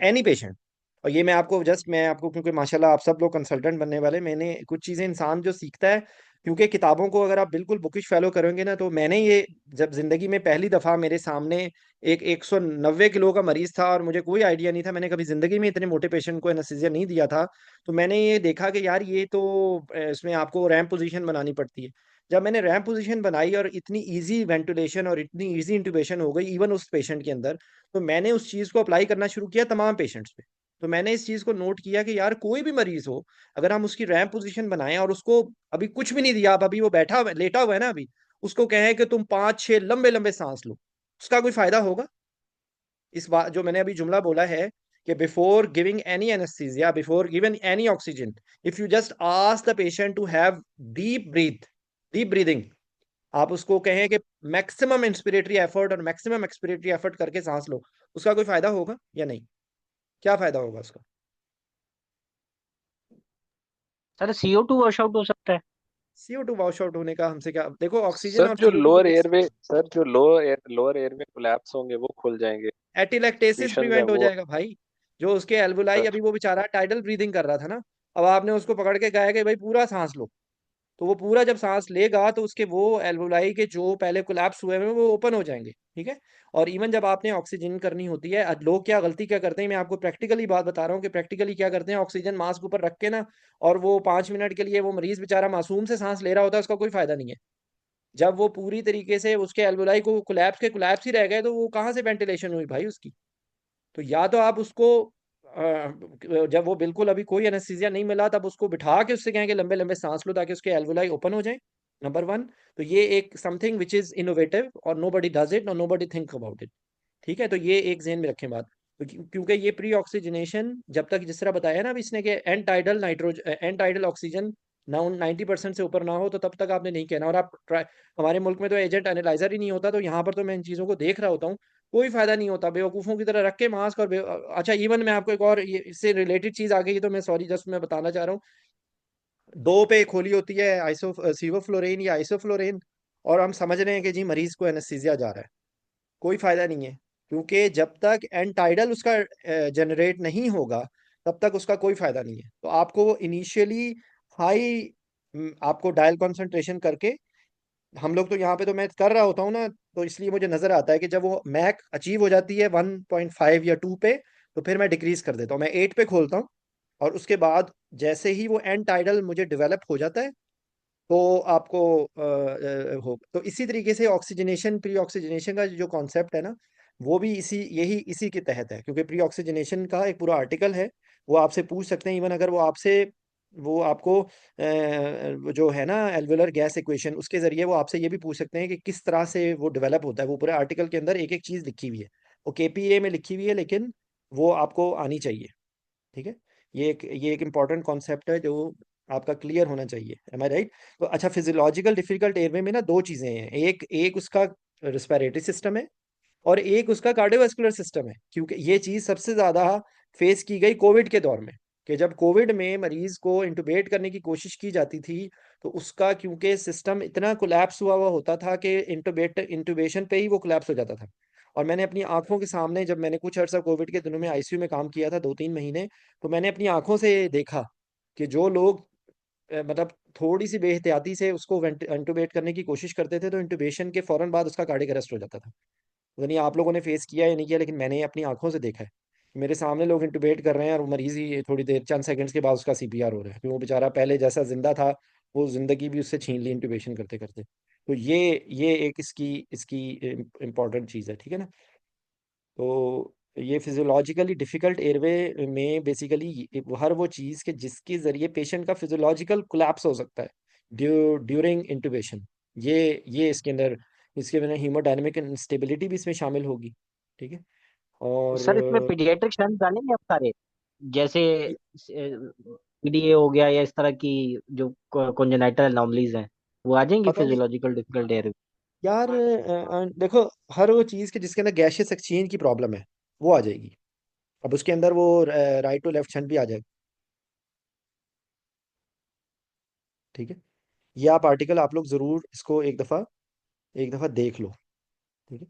एनी पेशेंट, और ये मैं आपको क्योंकि माशाल्लाह आप सब लोग कंसल्टेंट बनने वाले, मैंने कुछ चीज़ें, इंसान जो सीखता है, क्योंकि किताबों को अगर आप बिल्कुल बुकिश फॉलो करोगे ना, तो मैंने ये जब जिंदगी में पहली दफ़ा मेरे सामने एक 190 किलो का मरीज था और मुझे कोई आइडिया नहीं था, मैंने कभी जिंदगी में इतने मोटे पेशेंट को एनेस्थीसिया नहीं दिया था, तो मैंने ये देखा कि यार ये तो इसमें आपको रैम्प पोजीशन बनानी पड़ती है। जब मैंने रैम पोजीशन बनाई और इतनी इजी वेंटिलेशन और इतनी इजी इंटुबेशन हो गई इवन उस पेशेंट के अंदर, तो मैंने उस चीज़ को अप्लाई करना शुरू किया तमाम पेशेंट्स पे। तो मैंने इस चीज़ को नोट किया कि यार कोई भी मरीज हो, अगर हम उसकी रैम पोजीशन बनाएं और उसको अभी कुछ भी नहीं दिया, आप अभी वो लेटा हुआ है ना अभी, उसको कहें कि तुम 5-6 लंबे लंबे सांस लो, उसका कोई फायदा होगा? इस बात जो मैंने अभी जुमला बोला है कि before giving any anaesthesia, before giving any oxygen, if you just ask the patient to have deep breathing, आप उसको कहें कि मैक्सिमम इंस्पिरेटरी एफर्ट और मैक्सिमम एक्सपिरेटरी एफर्ट करके सांस लो, उसका कोई फायदा होगा या नहीं? क्या फायदा होगा उसका? सर CO2 वॉश आउट हो सकता है। CO2 वॉश आउट होने का हमसे क्या, देखो ऑक्सीजन सर और जो CO2 तो लोअर एयरवे कोलैप्स होंगे वो खुल जाएंगे, एटिलैक्टेसिस एक्सक्रीशंस है प्रिवेंट हो वो। जाएगा भाई। जो उसके एल्वुलाई, सर अभी वो बेचारा टाइडल ब्रीदिंग कर रहा था ना, अब आपने उसको पकड़ के कहा है कि भाई पूरा सांस लो, तो वो पूरा जब सांस लेगा तो उसके वो एल्वुलाई के जो पहले कोलैप्स हुए हैं वो ओपन हो जाएंगे, ठीक है। और इवन जब आपने ऑक्सीजन करनी होती है, लोग क्या गलती क्या करते हैं, मैं आपको प्रैक्टिकली बात बता रहा हूँ कि प्रैक्टिकली क्या करते हैं, ऑक्सीजन मास्क ऊपर रख के ना, और वो 5 मिनट के लिए वो मरीज बेचारा मासूम से सांस ले रहा होता है, उसका कोई फायदा नहीं है। जब वो पूरी तरीके से उसके एल्वुलाई को कोलैप्स ही रह गए, तो वो कहाँ से वेंटिलेशन हुई भाई उसकी? तो या तो आप उसको जब वो बिल्कुल अभी कोई एनेस्थीसिया नहीं मिला, तब उसको बिठा के उससे कहें कि लंबे लंबे सांस लो ताकि उसके एल्वुलाई ओपन हो जाए, नंबर वन। तो ये एक समथिंग विच इज इनोवेटिव और नो बडी डज इट और nobody think about it, ठीक है। तो ये एक जहन में रखें बात। तो क्योंकि ये प्री ऑक्सीजनेशन जब तक, जिस तरह बताया ना अभी इसने कि एन टाइडल ऑक्सीजन ना 90% से ऊपर ना हो, तो तब तक आपने नहीं कहना। और आप हमारे मुल्क में तो एजेंट एनालाइजर ही नहीं होता, तो यहाँ पर तो मैं इन चीज़ों को देख रहा होता हूँ, कोई फायदा नहीं होता, बेवकूफ़ों की तरह रख के मास्क। और अच्छा, इवन मैं आपको एक और इससे रिलेटेड चीज़ आ गई, तो मैं सॉरी, जस्ट मैं बताना चाह रहा हूँ। दो पे खोली होती है सीवोफ्लोरेन या आइसोफ्लोरेन, और हम समझ रहे हैं कि जी मरीज को एनेस्थीसिया जा रहा है, कोई फायदा नहीं है, क्योंकि जब तक एंटाइडल उसका जनरेट नहीं होगा, तब तक उसका कोई फायदा नहीं है। तो आपको इनिशियली हाई, आपको डायल कंसंट्रेशन करके, हम लोग तो यहाँ पे, तो मैं कर रहा होता हूँ ना, तो इसलिए मुझे नजर आता है कि जब वो मैक अचीव हो जाती है 1.5 या 2 पे, तो फिर मैं डिक्रीज कर देता हूँ, मैं 8 पे खोलता हूँ। और उसके बाद जैसे ही वो एंड टाइडल मुझे डेवलप हो जाता है, तो आपको हो, तो इसी तरीके से ऑक्सीजनेशन, प्री ऑक्सीजनेशन का जो कॉन्सेप्ट है ना, वो भी इसी के तहत है, क्योंकि प्री ऑक्सीजनेशन का एक पूरा आर्टिकल है, वो आपसे पूछ सकते हैं। इवन अगर वो आपको जो है ना एल्वेलर गैस इक्वेशन, उसके जरिए वो आपसे ये भी पूछ सकते हैं कि किस तरह से वो डेवलप होता है। वो पूरे आर्टिकल के अंदर एक एक चीज लिखी हुई है, वो KPA में लिखी हुई है, लेकिन वो आपको आनी चाहिए, ठीक है। ये एक इम्पॉर्टेंट कॉन्सेप्ट है जो आपका क्लियर होना चाहिए, एम आई राइट? तो अच्छा, फिजियोलॉजिकल डिफिकल्ट एयरवे में ना दो चीजें हैं, एक एक उसका रिस्पिरेटरी सिस्टम है, और एक उसका कार्डियोवास्कुलर सिस्टम है। क्योंकि ये चीज सबसे ज्यादा फेस की गई कोविड के दौर में, कि जब कोविड में मरीज को इंटुबेट करने की कोशिश की जाती थी, तो उसका क्योंकि सिस्टम इतना कोलैप्स हुआ हुआ होता था कि इंटुबेशन पे ही वो कोलैप्स हो जाता था। और मैंने अपनी आंखों के सामने, जब मैंने कुछ अर्सा कोविड के दिनों में ICU में काम किया था 2-3 महीने, तो मैंने अपनी आंखों से देखा कि जो लोग मतलब थोड़ी सी बेहतियाती से उसको इंटुबेट करने की कोशिश करते थे, तो इंटुबेशन के फौरन बाद उसका कार्डियक अरेस्ट हो जाता था। पता नहीं आप लोगों ने फेस किया या नहीं किया, लेकिन मैंने अपनी आंखों से देखा है कि मेरे सामने लोग इंटुबेट कर रहे हैं और वो मरीज ही थोड़ी देर, चंद सेकंड्स के बाद उसका CPR हो रहा है, क्योंकि वो बेचारा पहले जैसा जिंदा था, वो जिंदगी भी उससे छीन ली इंटुबेशन करते करते। तो ये एक इसकी इसकी इम्पोर्टेंट चीज़ है, ठीक है ना। तो ये फिजियोलॉजिकली डिफिकल्ट एयरवे में बेसिकली हर वो चीज़ के जिसके ज़रिए पेशेंट का फिजियोलॉजिकल कोलैप्स हो सकता है ड्यूरिंग इंटुबेशन, ये इसके बिना हीमोडायनेमिक इंस्टेबिलिटी भी इसमें शामिल होगी, ठीक है। और सर इसमें पीडियाट्रिक शंट डालेंगे आप सारे, जैसे PDA हो गया या इस तरह की जो कॉन्जेनाइटल एनॉमलीज हैं, वो आ जाएंगी पता नहीं फिजियोलॉजिकल डिफिकल्ट एयर। यार, देखो, हर वो चीज़ के जिसके अंदर गैशियस एक्सचेंज की प्रॉब्लम है, वो आ जाएगी। अब उसके अंदर वो राइट टू लेफ्ट शंट भी आ जाएगा, ठीक है। ये आप आर्टिकल, आप लोग ज़रूर इसको एक दफ़ा देख लो, ठीक है।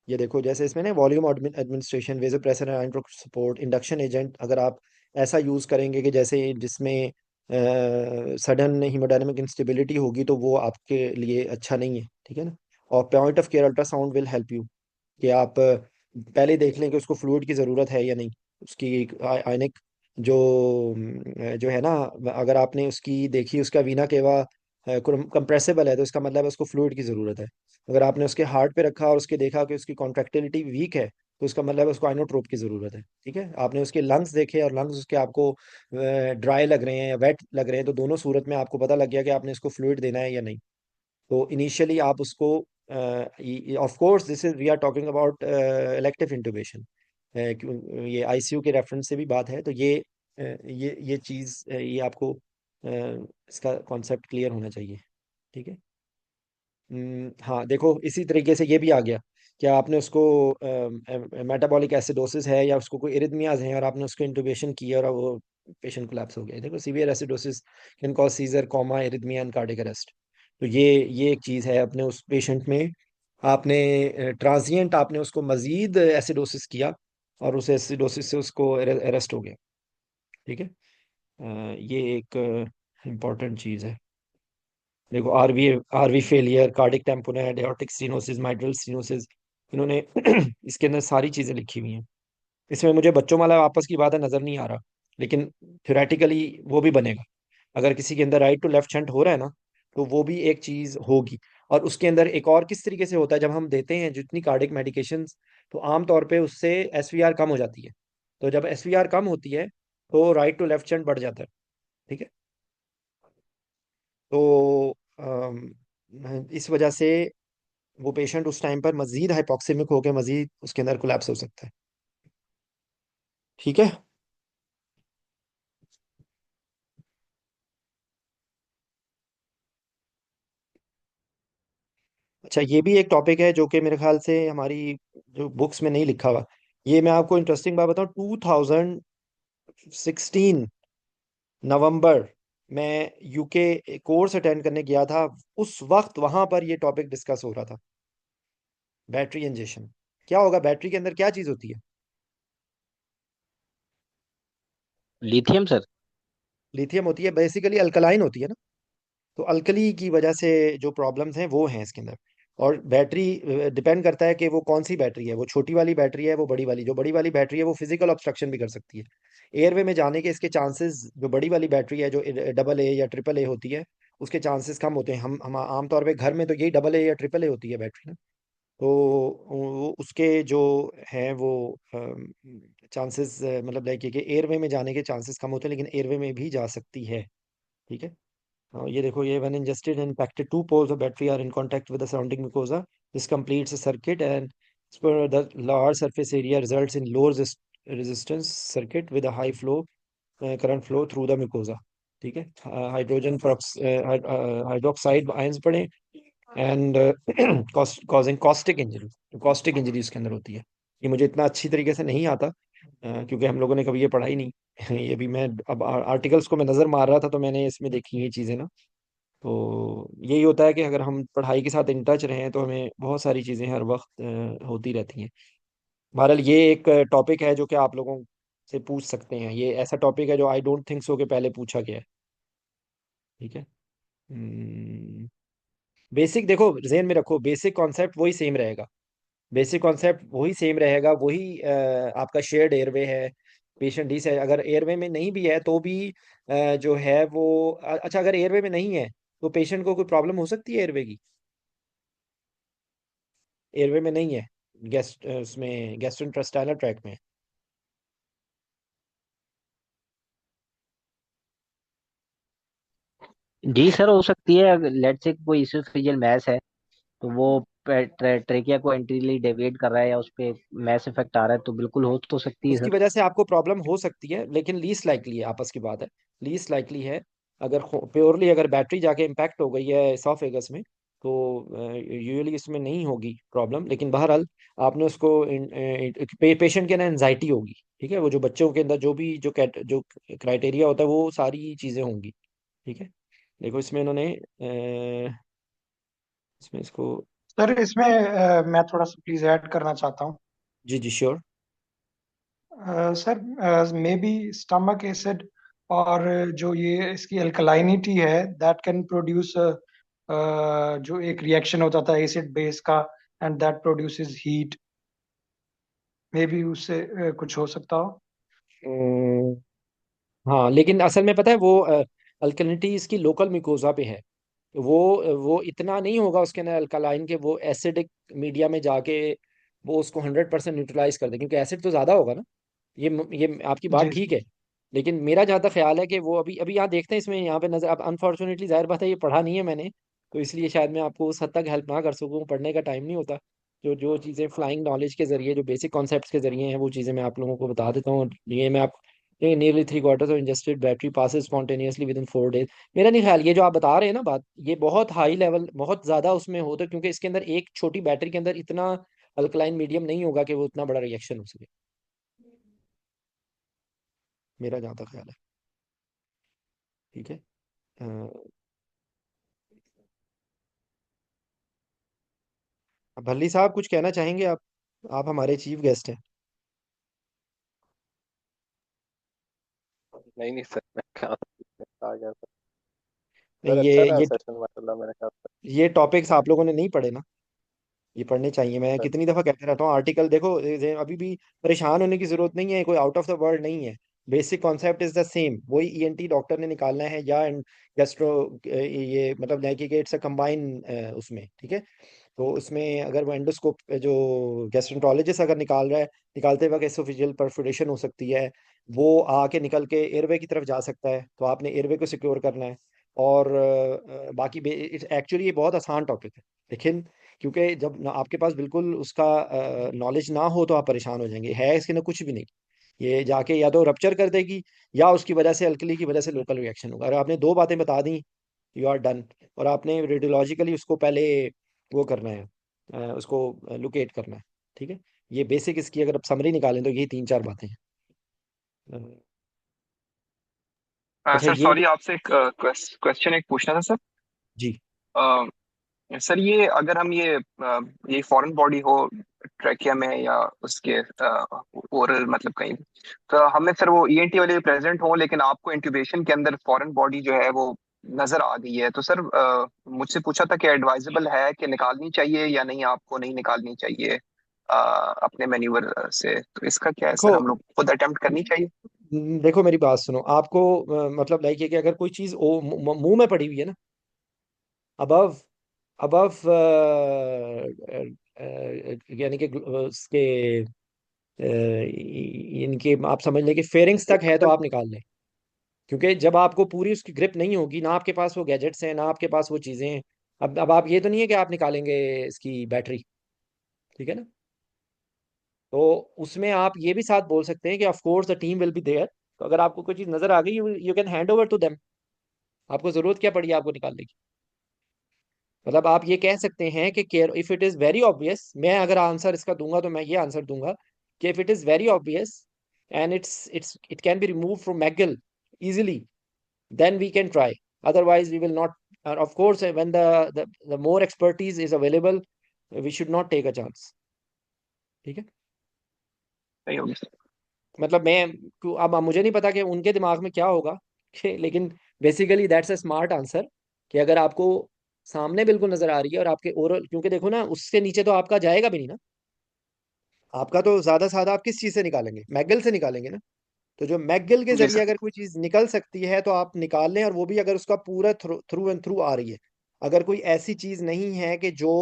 ये देखो, जैसे इसमें ना volume administration, vasopressor and support, induction agent, अगर आप ऐसा यूज़ करेंगे कि जैसे जिसमें सडन हीमोडायनेमिक इंस्टेबिलिटी होगी, तो वो आपके लिए अच्छा नहीं है, ठीक है ना। और point of care ultrasound will help you, कि आप पहले देख लें कि उसको फ्लूइड की ज़रूरत है या नहीं, उसकी आयनिक जो जो है ना, अगर आपने उसकी देखी, उसका वीना केवा कंप्रेसिबल है, तो इसका मतलब है उसको फ्लूइड की ज़रूरत है। अगर आपने उसके हार्ट पे रखा और उसके देखा कि उसकी कॉन्ट्रैक्टिलिटी वीक है, तो इसका मतलब है उसको आइनोट्रोप की ज़रूरत है। ठीक है, आपने उसके लंग्स देखे और लंग्स उसके आपको ड्राई लग रहे हैं या वेट लग रहे हैं, तो दोनों सूरत में आपको पता लग गया कि आपने इसको फ्लूइड देना है या नहीं। तो इनिशियली आप उसको, of course this is we are talking about elective intubation, ये आईसीयू के रेफरेंस से भी बात है, तो ये चीज़, ये आपको इसका कॉन्सेप्ट क्लियर होना चाहिए। ठीक है। हाँ देखो, इसी तरीके से ये भी आ गया कि आपने उसको मेटाबॉलिक एसिडोसिस है या उसको कोई इरिथमियाज हैं और आपने उसको इंटुबेशन किया और वो पेशेंट कोलैप्स हो गया। देखो, severe acidosis can cause seizure, coma, arrhythmia and cardiac arrest. तो ये एक चीज़ है अपने उस पेशेंट में, आपने ट्रांजिएंट आपने उसको मजीद एसिडोसिस किया और उस एसिडोसिस से उसको अरेस्ट हो गया। ठीक है। ये एक इम्पॉर्टेंट चीज़ है। देखो, RV failure, cardiac tamponade, aortic stenosis, mitral stenosis, इन्होंने इसके अंदर सारी चीजें लिखी हुई हैं। इसमें मुझे बच्चों वाला आपस की बात है नजर नहीं आ रहा, लेकिन थ्योरेटिकली वो भी बनेगा। अगर किसी के अंदर राइट टू लेफ्ट शंट हो रहा है ना, तो वो भी एक चीज होगी। और उसके अंदर एक और किस तरीके से होता है, जब हम देते हैं जितनी कार्डिक मेडिकेशन, तो आमतौर पे उससे एसवीआर कम हो जाती है। तो जब एसवीआर कम होती है, तो राइट टू लेफ्ट शंट बढ़ जाता है। ठीक है। तो इस वजह से वो पेशेंट उस टाइम पर मजीद हाइपोक्सिमिक होकर मजीद उसके अंदर कोलैप्स हो सकता है। ठीक है। अच्छा, ये भी एक टॉपिक है जो कि मेरे ख्याल से हमारी जो बुक्स में नहीं लिखा हुआ। ये मैं आपको इंटरेस्टिंग बात बताऊं, 2016 नवंबर में यूके कोर्स अटेंड करने गया था। उस वक्त वहां पर ये टॉपिक डिस्कस हो रहा था, बैटरी इंजेक्शन। क्या होगा, बैटरी के अंदर क्या चीज होती है? Lithium sir. लिथियम होती है, बेसिकली अल्कलाइन होती है ना। तो अल्कली की वजह से जो प्रॉब्लम्स हैं वो हैं इसके अंदर। और बैटरी डिपेंड करता है कि वो कौन सी बैटरी है, वो छोटी वाली बैटरी है, वो बड़ी वाली। जो बड़ी वाली बैटरी है वो फिजिकल ऑब्स्ट्रक्शन भी कर सकती है एयरवे में जाने के। इसके चांसेस, जो बड़ी वाली बैटरी है जो डबल ए या ट्रिपल ए होती है, उसके चांसेस कम होते हैं। हम आमतौर पे घर में तो यही डबल ए या ट्रिपल ए होती है बैटरी ना। तो उसके जो हैं वो चांसेस, मतलब लाइक कि एयरवे में जाने के चांसेस कम होते हैं, लेकिन एयरवे में भी जा सकती है। ठीक है। ये देखो, ये when ingested and impacted, two poles of battery are in contact with the surrounding mucosa. This completes a circuit, and as per the large surface area results in low resistance circuit with a high flow current flow through the mucosa. ठीक है। Hydrogen hydroxide ions पड़े and causing caustic injury। caustic injury इसके अंदर होती है। ये मुझे इतना अच्छी तरीके से नहीं आता, क्योंकि हम लोगों ने कभी ये पढ़ाई नहीं। ये भी मैं अब आर्टिकल्स को मैं नज़र मार रहा था, तो मैंने इसमें देखी ये चीज़ें ना। तो यही होता है कि अगर हम पढ़ाई के साथ इन टच रहें तो हमें बहुत सारी चीज़ें हर वक्त होती रहती हैं। बहरहाल, ये एक टॉपिक है जो कि आप लोगों से पूछ सकते हैं। ये ऐसा टॉपिक है जो आई डोंट थिंक सो कि पहले पूछा गया है। ठीक है। बेसिक देखो, जहन में रखो, बेसिक कॉन्सेप्ट वही सेम रहेगा। बेसिक कॉन्सेप्ट वही सेम रहेगा, वही आपका शेयर्ड एयरवे है। पेशेंट डी से अगर एयरवे में नहीं भी है तो भी जो है वो अच्छा, अगर एयरवे में नहीं है तो पेशेंट को कोई प्रॉब्लम हो सकती है एयरवे की? एयरवे में नहीं है, गैस्ट उसमें गैस्ट्रोइंटेस्टाइनल ट्रैक्ट में। जी सर, हो सकती है। अगर लेट से कोई इसोफेजियल मैस है, तो वो ट्रेकिया को एंटीली डेविएट कर रहा है या उस पे मैस इफेक्ट आ रहा है, तो बिल्कुल हो तो सकती है उसकी सर। वजह से आपको प्रॉब्लम हो सकती है, लेकिन लीस्ट लाइकली है, आपस की बात है। लीस्ट लाइकली है। अगर प्योरली अगर बैटरी जाके इम्पैक्ट हो गई है एसोफेगस में, तो यूजुअली इसमें नहीं होगी प्रॉब्लम। लेकिन बहरहाल आपने उसको पेशेंट के अंदर एनजाइटी होगी। ठीक है। वो जो बच्चों के अंदर जो भी जो क्राइटेरिया होता है वो सारी चीज़ें होंगी। ठीक है। देखो, इसमें इन्होंने इसमें इसको, सर इसमें मैं थोड़ा सा प्लीज ऐड करना चाहता हूँ। जी जी sure. Sir maybe stomach acid और जो ये इसकी अल्कलाइनिटी है दैट कैन प्रोड्यूस जो एक रिएक्शन होता था एसिड बेस का, and that produces heat. May be उससे कुछ हो सकता हो। हाँ, लेकिन असल में पता है वो अल्कलिनिटी इसकी लोकल म्यूकोजा पे है। वो इतना नहीं होगा उसके अंदर अल्कलाइन के, वो एसिडिक मीडिया में जाके वो उसको 100% न्यूट्रलाइज कर दे, क्योंकि एसिड तो ज्यादा होगा ना। ये आपकी बात जी ठीक है, लेकिन मेरा जहाँ तक ख्याल है कि वो अभी अभी यहाँ देखते हैं इसमें, यहाँ पे नजर, अब अनफॉर्चुनेटली जाहिर बात है ये पढ़ा नहीं है मैंने, तो इसलिए शायद मैं आपको उस हद तक हेल्प ना कर सकूँ, पढ़ने का टाइम नहीं होता। जो जो चीज़ें फ्लाइंग नॉलेज के जरिए, जो बेसिक कॉन्सेप्ट्स के जरिए हैं, वो चीज़ें मैं आप लोगों को बता देता हूँ। ये मैं आप nearly 3/4 of ingested battery passes spontaneously with in 4 days। मेरा नहीं ख्याल ये जो आप बता रहे हैं ना बात, ये बहुत हाई लेवल, बहुत ज़्यादा उसमें होता है, क्योंकि इसके अंदर एक छोटी बैटरी के अंदर इतना अल्कलाइन मीडियम नहीं होगा कि वो उतना बड़ा रिएक्शन हो सके, मेरा जहाँ तक ख्याल है। ठीक है। अ, भल्ली साहब कुछ कहना चाहेंगे आप हमारे चीफ गेस्ट हैं। नहीं नहीं सर, मैं क्या आ गया सर। सर नहीं, अच्छा ये रहा ये सेशन माशाल्लाह मेरे ख्याल से। ये टॉपिक्स आप लोगों ने नहीं पढ़े ना, ये पढ़ने चाहिए। मैं सर कितनी दफा कहते रहता हूँ, आर्टिकल देखो, अभी भी परेशान होने की जरूरत नहीं है, कोई आउट ऑफ द वर्ल्ड नहीं है। Basic concept is the same, वही ईएनटी डॉक्टर ने निकालना है, या गैस्ट्रो, ये मतलब इट्स अ कंबाइन उसमें, ठीक है। तो उसमें अगर वो एंडोस्कोप जो गैस्ट्रोंटोलॉजिस्ट अगर निकाल रहा है, निकालते वक्त एसोफेजियल परफोरेशन हो सकती है, वो आके निकल के एयरवे की तरफ जा सकता है, तो आपने एयरवे को सिक्योर करना है। और बाकी एक्चुअली ये बहुत आसान टॉपिक है, लेकिन क्योंकि जब आपके पास बिल्कुल उसका नॉलेज ना हो तो आप परेशान हो जाएंगे, है इसके अंदर कुछ भी नहीं। ये जाके या तो रप्चर कर देगी, या उसकी वजह से, अल्कली की वजह से लोकल रिएक्शन होगा। अगर आपने दो बातें बता दी, यू आर डन। और आपने रेडियोलॉजिकली उसको पहले वो करना है, उसको लोकेट करना है, ठीक है। ये बेसिक इसकी अगर आप समरी निकालें तो यही 3-4 बातें हैं। अ, अच्छा सर ये सॉरी, आपसे एक क्वेश्चन एक पूछना था सर। जी। सर ये अगर हम ये फॉरेन बॉडी हो ट्रैकिया में या उसके ओरल मतलब कहीं, तो हमें सर वो ईएनटी वाले प्रेजेंट हो, लेकिन आपको इंट्यूबेशन के अंदर फॉरेन बॉडी जो है वो नजर आ गई है, तो सर मुझसे पूछा था कि एडवाइजेबल है कि निकालनी चाहिए या नहीं, आपको नहीं निकालनी चाहिए अपने मैन्यूवर से, तो इसका क्या है देखो, सर, हम लोग खुद अटेम्प्ट करनी चाहिए? देखो मेरी बात सुनो, आपको मतलब लाइक कि अगर कोई चीज मुंह में पड़ी हुई है ना, अबव अबव यानी कि उसके इनके आप समझ लें कि फेरिंग्स तक है, तो आप निकाल लें। क्योंकि जब आपको पूरी उसकी ग्रिप नहीं होगी ना, आपके पास वो गैजेट्स हैं ना, आपके पास वो चीजें हैं। अब आप ये तो नहीं है कि आप निकालेंगे इसकी बैटरी, ठीक है ना। तो उसमें आप ये भी साथ बोल सकते हैं कि of course the team will be there, तो अगर आपको कोई चीज नजर आ गई, you can hand over to them. आपको जरूरत क्या पड़ी है आपको निकालने की। मतलब आप ये कह सकते हैं कि care if it is very obvious, मैं अगर आंसर इसका दूंगा तो मैं ये आंसर दूंगा कि if it is very obvious and it can be remove from McGill easily, then we can try. Otherwise, we will not. Of course, when the more expertise is available, we should not take a chance. ठीक है। नहीं होगी sir. मतलब अब मुझे नहीं पता कि उनके दिमाग में क्या होगा लेकिन basically that's a smart answer, कि अगर आपको सामने बिल्कुल नजर आ रही है और आपके ओरल, क्योंकि देखो ना उससे नीचे तो आपका जाएगा भी नहीं ना, आपका तो ज्यादा से ज्यादा आप किस चीज से निकालेंगे, मैगल से निकालेंगे ना। तो जो मैगल के जी जरिए सर। अगर कोई चीज निकल सकती है तो आप निकाल लें, और वो भी अगर उसका पूरा थ्रू एंड थ्रू आ रही है। अगर कोई ऐसी चीज नहीं है कि जो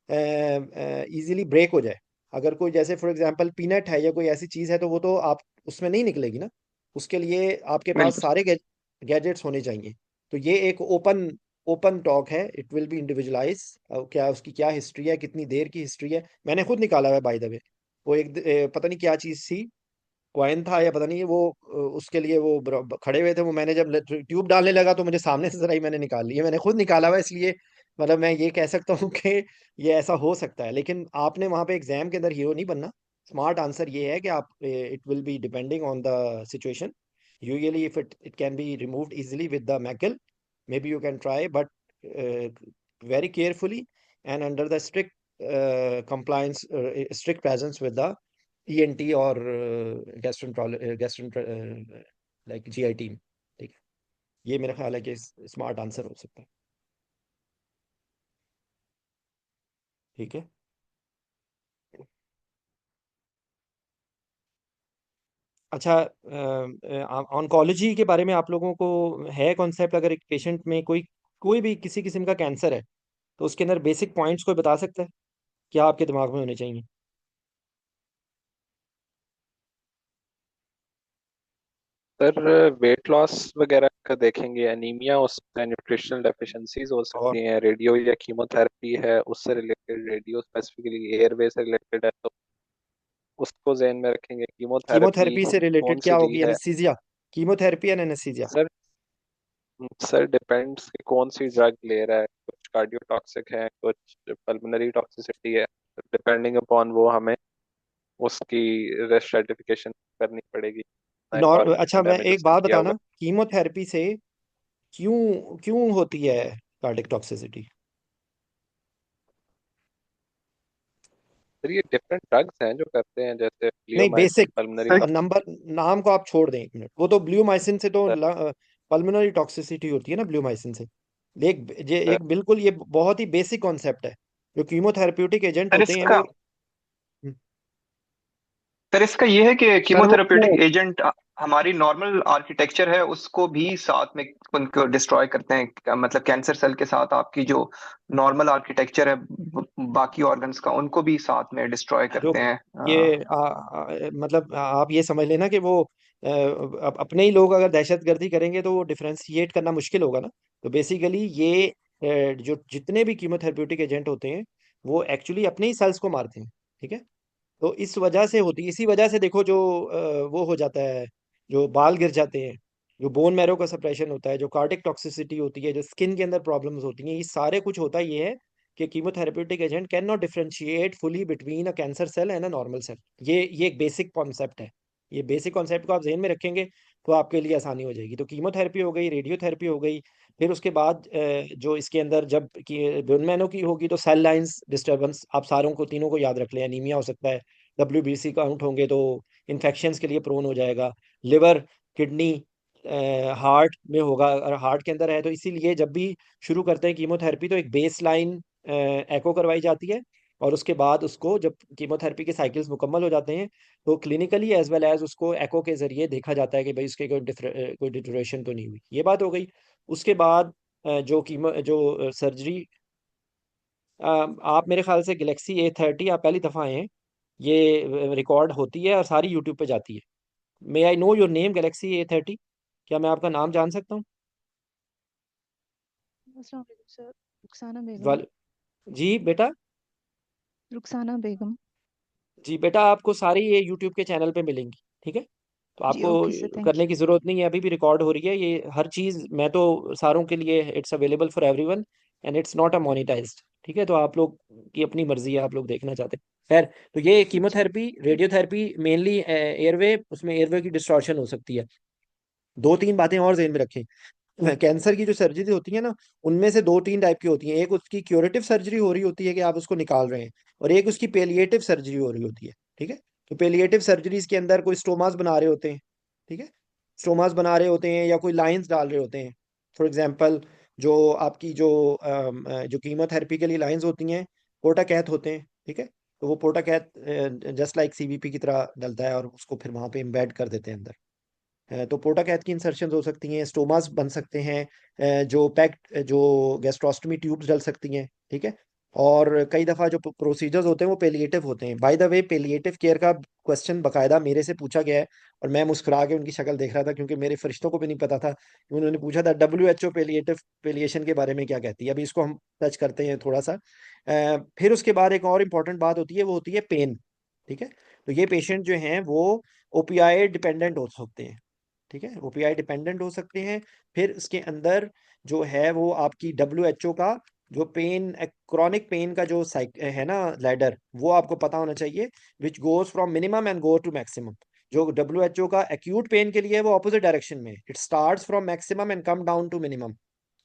इजीली ब्रेक हो जाए, अगर कोई जैसे फॉर एग्जांपल पीनट है या कोई ऐसी चीज है, तो वो तो आप उसमें नहीं निकलेगी ना। उसके लिए आपके पास बिल्कुल सारे गैजेट्स होने चाहिए। तो ये एक ओपन ओपन टॉक है, इट विल बी इंडिविजुअलाइज, क्या उसकी क्या हिस्ट्री है, कितनी देर की हिस्ट्री है। मैंने खुद निकाला हुआ है बाय द वे। वो एक पता नहीं क्या चीज थी, कॉइन था या पता नहीं, वो उसके लिए वो खड़े हुए थे, वो मैंने जब ट्यूब डालने लगा तो मुझे सामने से जरा ही मैंने निकाल लिया, मैंने खुद निकाला हुआ है, इसलिए मतलब मैं ये कह सकता हूँ कि ये ऐसा हो सकता है। लेकिन आपने वहां पे एग्जाम के अंदर हीरो नहीं बनना। स्मार्ट आंसर ये है कि आप, it will be depending on the situation. Usually if it can be removed easily with the Maikal, may be you can try, but very carefully and under the strict compliance, strict presence with the ENT और गैस्ट्रों like GI team. ठीक है, ये मेरा ख्याल है कि smart answer हो सकता है। ठीक है। अच्छा, ऑन्कोलॉजी के बारे में आप लोगों को है कॉन्सेप्ट, अगर एक पेशेंट में कोई कोई भी किसी किस्म का कैंसर है तो उसके अंदर बेसिक पॉइंट्स कोई बता सकता है क्या आपके दिमाग में होने चाहिए? सर वेट लॉस वगैरह का देखेंगे, एनीमिया हो सकता है, न्यूट्रिशनल डेफिशिएंसीज हो और सकती हैं, रेडियो या कीमोथेरेपी है उससे रिलेटेड, रेडियो स्पेसिफिकली एयरवे से रिलेटेड है तो उसको जहन में रखेंगे। कीमोथेरेपी कीमोथेरेपी से रिलेटेड कौन क्या सी ली होगी? है? Anaesthesia, chemotherapy and anaesthesia. Sir sir depends कि कौन सी ड्रग ले रहा है, कुछ कार्डियोटॉक्सिक है, कुछ पल्मोनरी टॉक्सिसिटी है, डिपेंडिंग अपॉन वो हमें उसकी रिस्क स्ट्रेटिफिकेशन करनी पड़ेगी। एक और अच्छा, मैं हमने एक डिस्कस बात किया होगा। बताना, कीमोथेरेपी से क्यों क्यों होती है कार्डियक टॉक्सिसिटी? सर ये डिफरेंट ड्रग्स हैं जो करते हैं, जैसे नहीं, फ्लियोमाइसिन बेसिक पल्मोनरी सर नंबर, नाम को आप छोड़ दें एक मिनट। वो तो ब्लूमाइसिन से तो टॉक्सिसिटी। पल्मोनरी टॉक्सिसिटी होती है ना ब्लूमाइसिन से। सर एक बिल्कुल ये बहुत ही बेसिक कॉन्सेप्ट है। जो कीमोथेरेप्यूटिक एजेंट सर होते हैं इसका वो सर इसका ये है कि सर वो कीमोथेरेप्यूटिक एजेंट हमारी नॉर्मल आर्किटेक्चर है उसको भी साथ में उनको डिस्ट्रॉय करते हैं, मतलब कैंसर सेल के साथ आपकी जो नॉर्मल आर्किटेक्चर है बाकी ऑर्गन्स का उनको भी साथ में डिस्ट्रॉय जो करते हैं। ये मतलब आप ये समझ लेना कि वो अपने ही लोग अगर दहशतगर्दी करेंगे तो वो डिफरेंशिएट करना मुश्किल होगा ना। तो बेसिकली ये जो जितने भी कीमोथेरेप्यूटिक एजेंट होते हैं वो एक्चुअली अपने ही सेल्स को मारते हैं। ठीक है। तो इस वजह से होती, इसी वजह से देखो जो वो हो जाता है, जो बाल गिर जाते हैं, जो बोन मैरो का सप्रेशन होता है, जो कार्डिक टॉक्सिसिटी होती है, जो स्किन के अंदर प्रॉब्लम्स होती हैं, ये सारे कुछ होता ये है कि chemotherapeutic agent can not differentiate fully between a cancer cell and a normal cell. ये एक बेसिक कॉन्सेप्ट है। ये बेसिक कॉन्सेप्ट को आप जहन में रखेंगे तो आपके लिए आसानी हो जाएगी। तो कीमोथेरेपी हो गई, रेडियोथेरेपी हो गई, फिर उसके बाद जो इसके अंदर जब बोन मैरो की होगी तो सेल लाइंस डिस्टर्बेंस, आप सारों को तीनों को याद रख लें। एनीमिया हो सकता है, WBC काउंट होंगे तो इन्फेक्शंस के लिए प्रोन हो जाएगा, लिवर, किडनी, हार्ट में होगा। और हार्ट के अंदर है तो इसीलिए जब भी शुरू करते हैं कीमोथेरेपी तो एक बेस लाइन एको करवाई जाती है। और उसके बाद उसको जब कीमोथेरेपी के साइकिल्स मुकम्मल हो जाते हैं तो क्लिनिकली एज वेल एज उसको एको के जरिए देखा जाता है कि भाई उसके कोई डिटोरेशन तो नहीं हुई। ये बात हो गई। उसके बाद जो सर्जरी, आप मेरे ख्याल से गैलेक्सी A30 आप पहली दफ़ा आए हैं, ये रिकॉर्ड होती है और सारी यूट्यूब पे जाती है। May I know your name Galaxy A30? क्या मैं आपका नाम जान सकता हूँ? अस्सलाम वालेकुम सर। रुखसाना बेगम। वाल जी बेटा। रुखसाना बेगम। जी बेटा, आपको सारी ये यूट्यूब के चैनल पे मिलेंगी। ठीक है। तो जी आपको ओके सर, थैंक करने यू। की ज़रूरत नहीं है, अभी भी रिकॉर्ड हो रही है ये हर चीज़। मैं तो सारों के लिए it's available for everyone and it's not a monetised. ठीक है। तो आप लोग की अपनी मर्जी है, आप लोग देखना चाहते हैं। खैर, तो ये जी कीमोथेरेपी, रेडियोथेरेपी मेनली एयरवे, उसमें एयरवे की डिस्टॉर्शन हो सकती है। दो तीन बातें और ज़हन में रखें। कैंसर की जो सर्जरी होती है ना, उनमें से दो तीन टाइप की होती हैं। एक उसकी क्यूरेटिव सर्जरी हो रही होती है कि आप उसको निकाल रहे हैं, और एक उसकी पेलिएटिव सर्जरी हो रही होती है। ठीक है। तो पेलिएटिव सर्जरीज के अंदर कोई स्टोमास बना रहे होते हैं। ठीक है। स्टोमास बना रहे होते हैं या कोई लाइंस डाल रहे होते हैं। फॉर एग्जांपल, जो आपकी जो कीमोथेरेपी के लिए लाइंस होती हैं, पोर्टाकैथ होते हैं। ठीक है। तो वो पोर्टाकैथ जस्ट लाइक CVP की तरह डलता है और उसको फिर वहां पे एम्बेड कर देते हैं अंदर। तो पोर्टाकैथ की इंसर्शन हो सकती हैं, स्टोमास बन सकते हैं, जो गैस्ट्रोस्टमी ट्यूब्स डल सकती हैं। ठीक है। और कई दफ़ा जो प्रोसीजर्स होते हैं वो पेलिएटिव होते हैं। By the way, palliative care का क्वेश्चन बकायदा मेरे से पूछा गया है और मैं मुस्कुरा के उनकी शक्ल देख रहा था, क्योंकि मेरे फरिश्तों को भी नहीं पता था। उन्होंने पूछा था WHO पेलिएटिव पेलिएशन के बारे में क्या कहती है। अभी इसको हम टच करते हैं थोड़ा सा। फिर उसके बाद एक और इम्पॉर्टेंट बात होती है, वो होती है पेन। ठीक है। तो ये पेशेंट जो हैं वो ओपीआई डिपेंडेंट हो सकते हैं। ठीक है। ओपीआई डिपेंडेंट हो सकते हैं। फिर इसके अंदर जो है वो आपकी WHO का जो पेन, क्रॉनिक पेन का जो है ना लैडर, वो आपको पता होना चाहिए, which goes from minimum and go to maximum. जो WHO का एक्यूट पेन के लिए है वो ऑपोजिट डायरेक्शन में है, it starts from maximum and come down to minimum.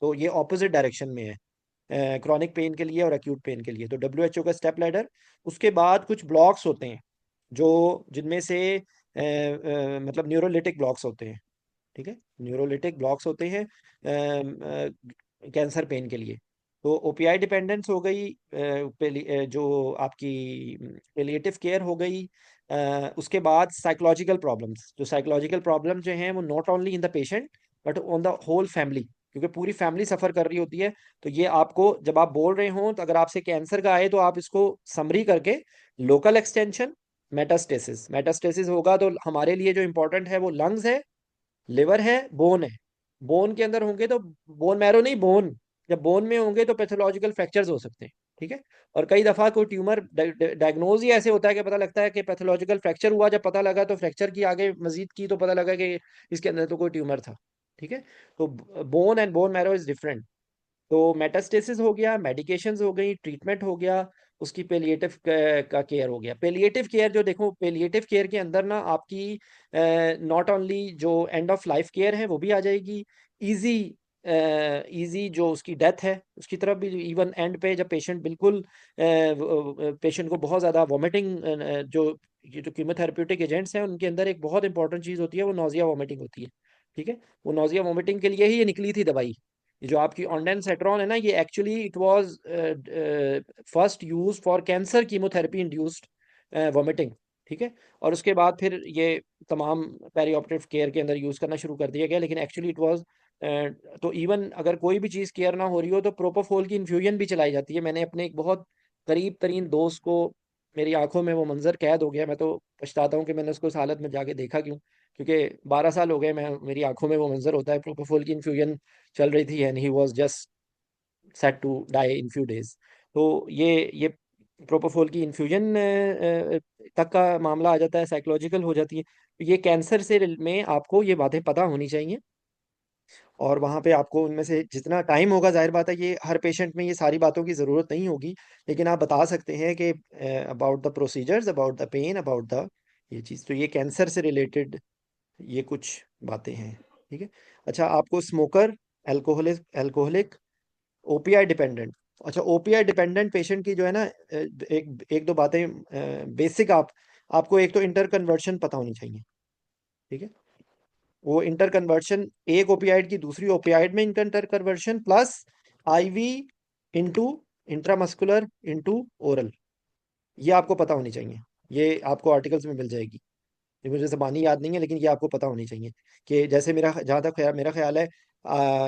तो ये ऑपोजिट डायरेक्शन में है क्रॉनिक पेन के लिए और एक्यूट पेन के लिए। तो WHO का स्टेप लैडर। उसके बाद कुछ ब्लॉक्स होते हैं जो जिनमें से मतलब न्यूरोलिटिक ब्लॉक्स होते हैं। ठीक है। न्यूरोलिटिक ब्लॉक्स होते हैं कैंसर पेन के लिए। तो ओपीआई डिपेंडेंस हो गई, जो आपकी पेलिएटिव केयर हो गई। उसके बाद साइकोलॉजिकल प्रॉब्लम्स, जो साइकोलॉजिकल प्रॉब्लम जो हैं वो not only in the patient but on the whole family. क्योंकि पूरी फैमिली सफर कर रही होती है। तो ये आपको जब आप बोल रहे हो, तो अगर आपसे कैंसर का आए तो आप इसको समरी करके लोकल एक्सटेंशन, मेटास्टेसिस, मेटास्टेसिस होगा तो हमारे लिए जो इंपॉर्टेंट है वो लंग्स है, लिवर है, बोन है। बोन के अंदर होंगे तो बोन मैरो नहीं, बोन, जब बोन में होंगे तो पैथोलॉजिकल फ्रैक्चर्स हो सकते हैं। ठीक है। और कई दफा कोई ट्यूमर डायग्नोज ही ऐसे होता है कि पता लगता है कि पैथोलॉजिकल फ्रैक्चर हुआ, जब पता लगा तो फ्रैक्चर की आगे मजीद की तो पता लगा कि इसके अंदर तो कोई ट्यूमर था। ठीक है। तो bone and bone marrow is different. तो मेटास्टेसिस हो गया, मेडिकेशंस हो गई, ट्रीटमेंट हो गया, उसकी पेलिएटिव का केयर हो गया। पेलिएटिव केयर जो देखो, पेलिएटिव केयर के अंदर ना आपकी नॉट ओनली जो एंड ऑफ लाइफ केयर है वो भी आ जाएगी, इजी इजी जो उसकी डेथ है उसकी तरफ भी, इवन एंड पे जब पेशेंट बिल्कुल पेशेंट को बहुत ज़्यादा वॉमिटिंग, जो ये जो कीमोथेरेप्यूटिक एजेंट्स हैं उनके अंदर एक बहुत इंपॉर्टेंट चीज़ होती है, वो नोजिया वॉमिटिंग होती है। ठीक है। वो नोजिया वॉमिटिंग के लिए ही ये निकली थी दवाई। ये जो आपकी ऑन्डेंसेट्रॉन है ना, ये actually it was first use for cancer chemotherapy induced vomiting. ठीक है। और उसके बाद फिर ये तमाम पेरिऑपरेटिव केयर के अंदर यूज करना शुरू कर दिया गया, लेकिन एक्चुअली इट वाज तो इवन अगर कोई भी चीज़ केयर ना हो रही हो तो प्रोपोफोल की इन्फ्यूजन भी चलाई जाती है। मैंने अपने एक बहुत करीब तरीन दोस्त को, मेरी आंखों में वो मंजर कैद हो गया, मैं तो पछताता हूँ कि मैंने उसको उस हालत में जाके देखा क्यों, क्योंकि 12 साल हो गए मैं, मेरी आंखों में वो मंजर होता है, प्रोपोफोल की इन्फ्यूजन चल रही थी and he was just set to die in few days. तो ये प्रोपोफोल की इन्फ्यूजन तक का मामला आ जाता है, साइकोलॉजिकल हो जाती है। तो ये कैंसर से में आपको ये बातें पता होनी चाहिए, और वहाँ पे आपको उनमें से जितना टाइम होगा, जाहिर बात है ये हर पेशेंट में ये सारी बातों की ज़रूरत नहीं होगी, लेकिन आप बता सकते हैं कि about the procedures, about the pain, about the ये चीज़। तो ये कैंसर से रिलेटेड ये कुछ बातें हैं। ठीक है। अच्छा, आपको smoker, alcoholic alcoholic OPI dependent, अच्छा ओपीआई डिपेंडेंट पेशेंट की जो है ना, एक एक दो बातें बेसिक, आपको एक तो इंटर कन्वर्शन पता होनी चाहिए। ठीक है। वो इंटर कन्वर्शन एक ओपियाइड की दूसरी ओपियाइड में interconversion, plus IV into intramuscular into oral, ये आपको पता होनी चाहिए। ये आपको आर्टिकल्स में मिल जाएगी, ये मुझे ज़बानी याद नहीं है, लेकिन ये आपको पता होनी चाहिए कि जैसे मेरा जहाँ तक मेरा ख्याल है,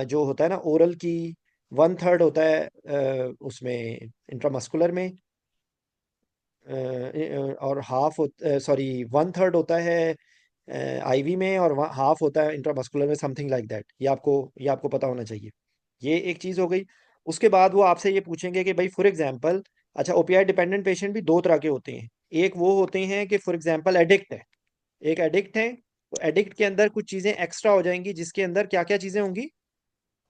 जो होता है ना ओरल की 1/3 होता है उसमें इंट्रामस्कुलर में, और हाफ, सॉरी 1/3 होता है आईवी में, और हाफ होता है इंट्रामस्कुलर में, समथिंग लाइक दैट। ये आपको पता होना चाहिए। ये एक चीज़ हो गई। उसके बाद वो आपसे ये पूछेंगे कि भाई फॉर एग्जांपल, अच्छा ओपीआई डिपेंडेंट पेशेंट भी दो तरह के होते हैं। एक वो होते हैं कि फॉर एग्जांपल एडिक्ट है, एक एडिक्ट है, तो एडिक्ट के अंदर कुछ चीज़ें एक्स्ट्रा हो जाएंगी, जिसके अंदर क्या क्या चीज़ें होंगी,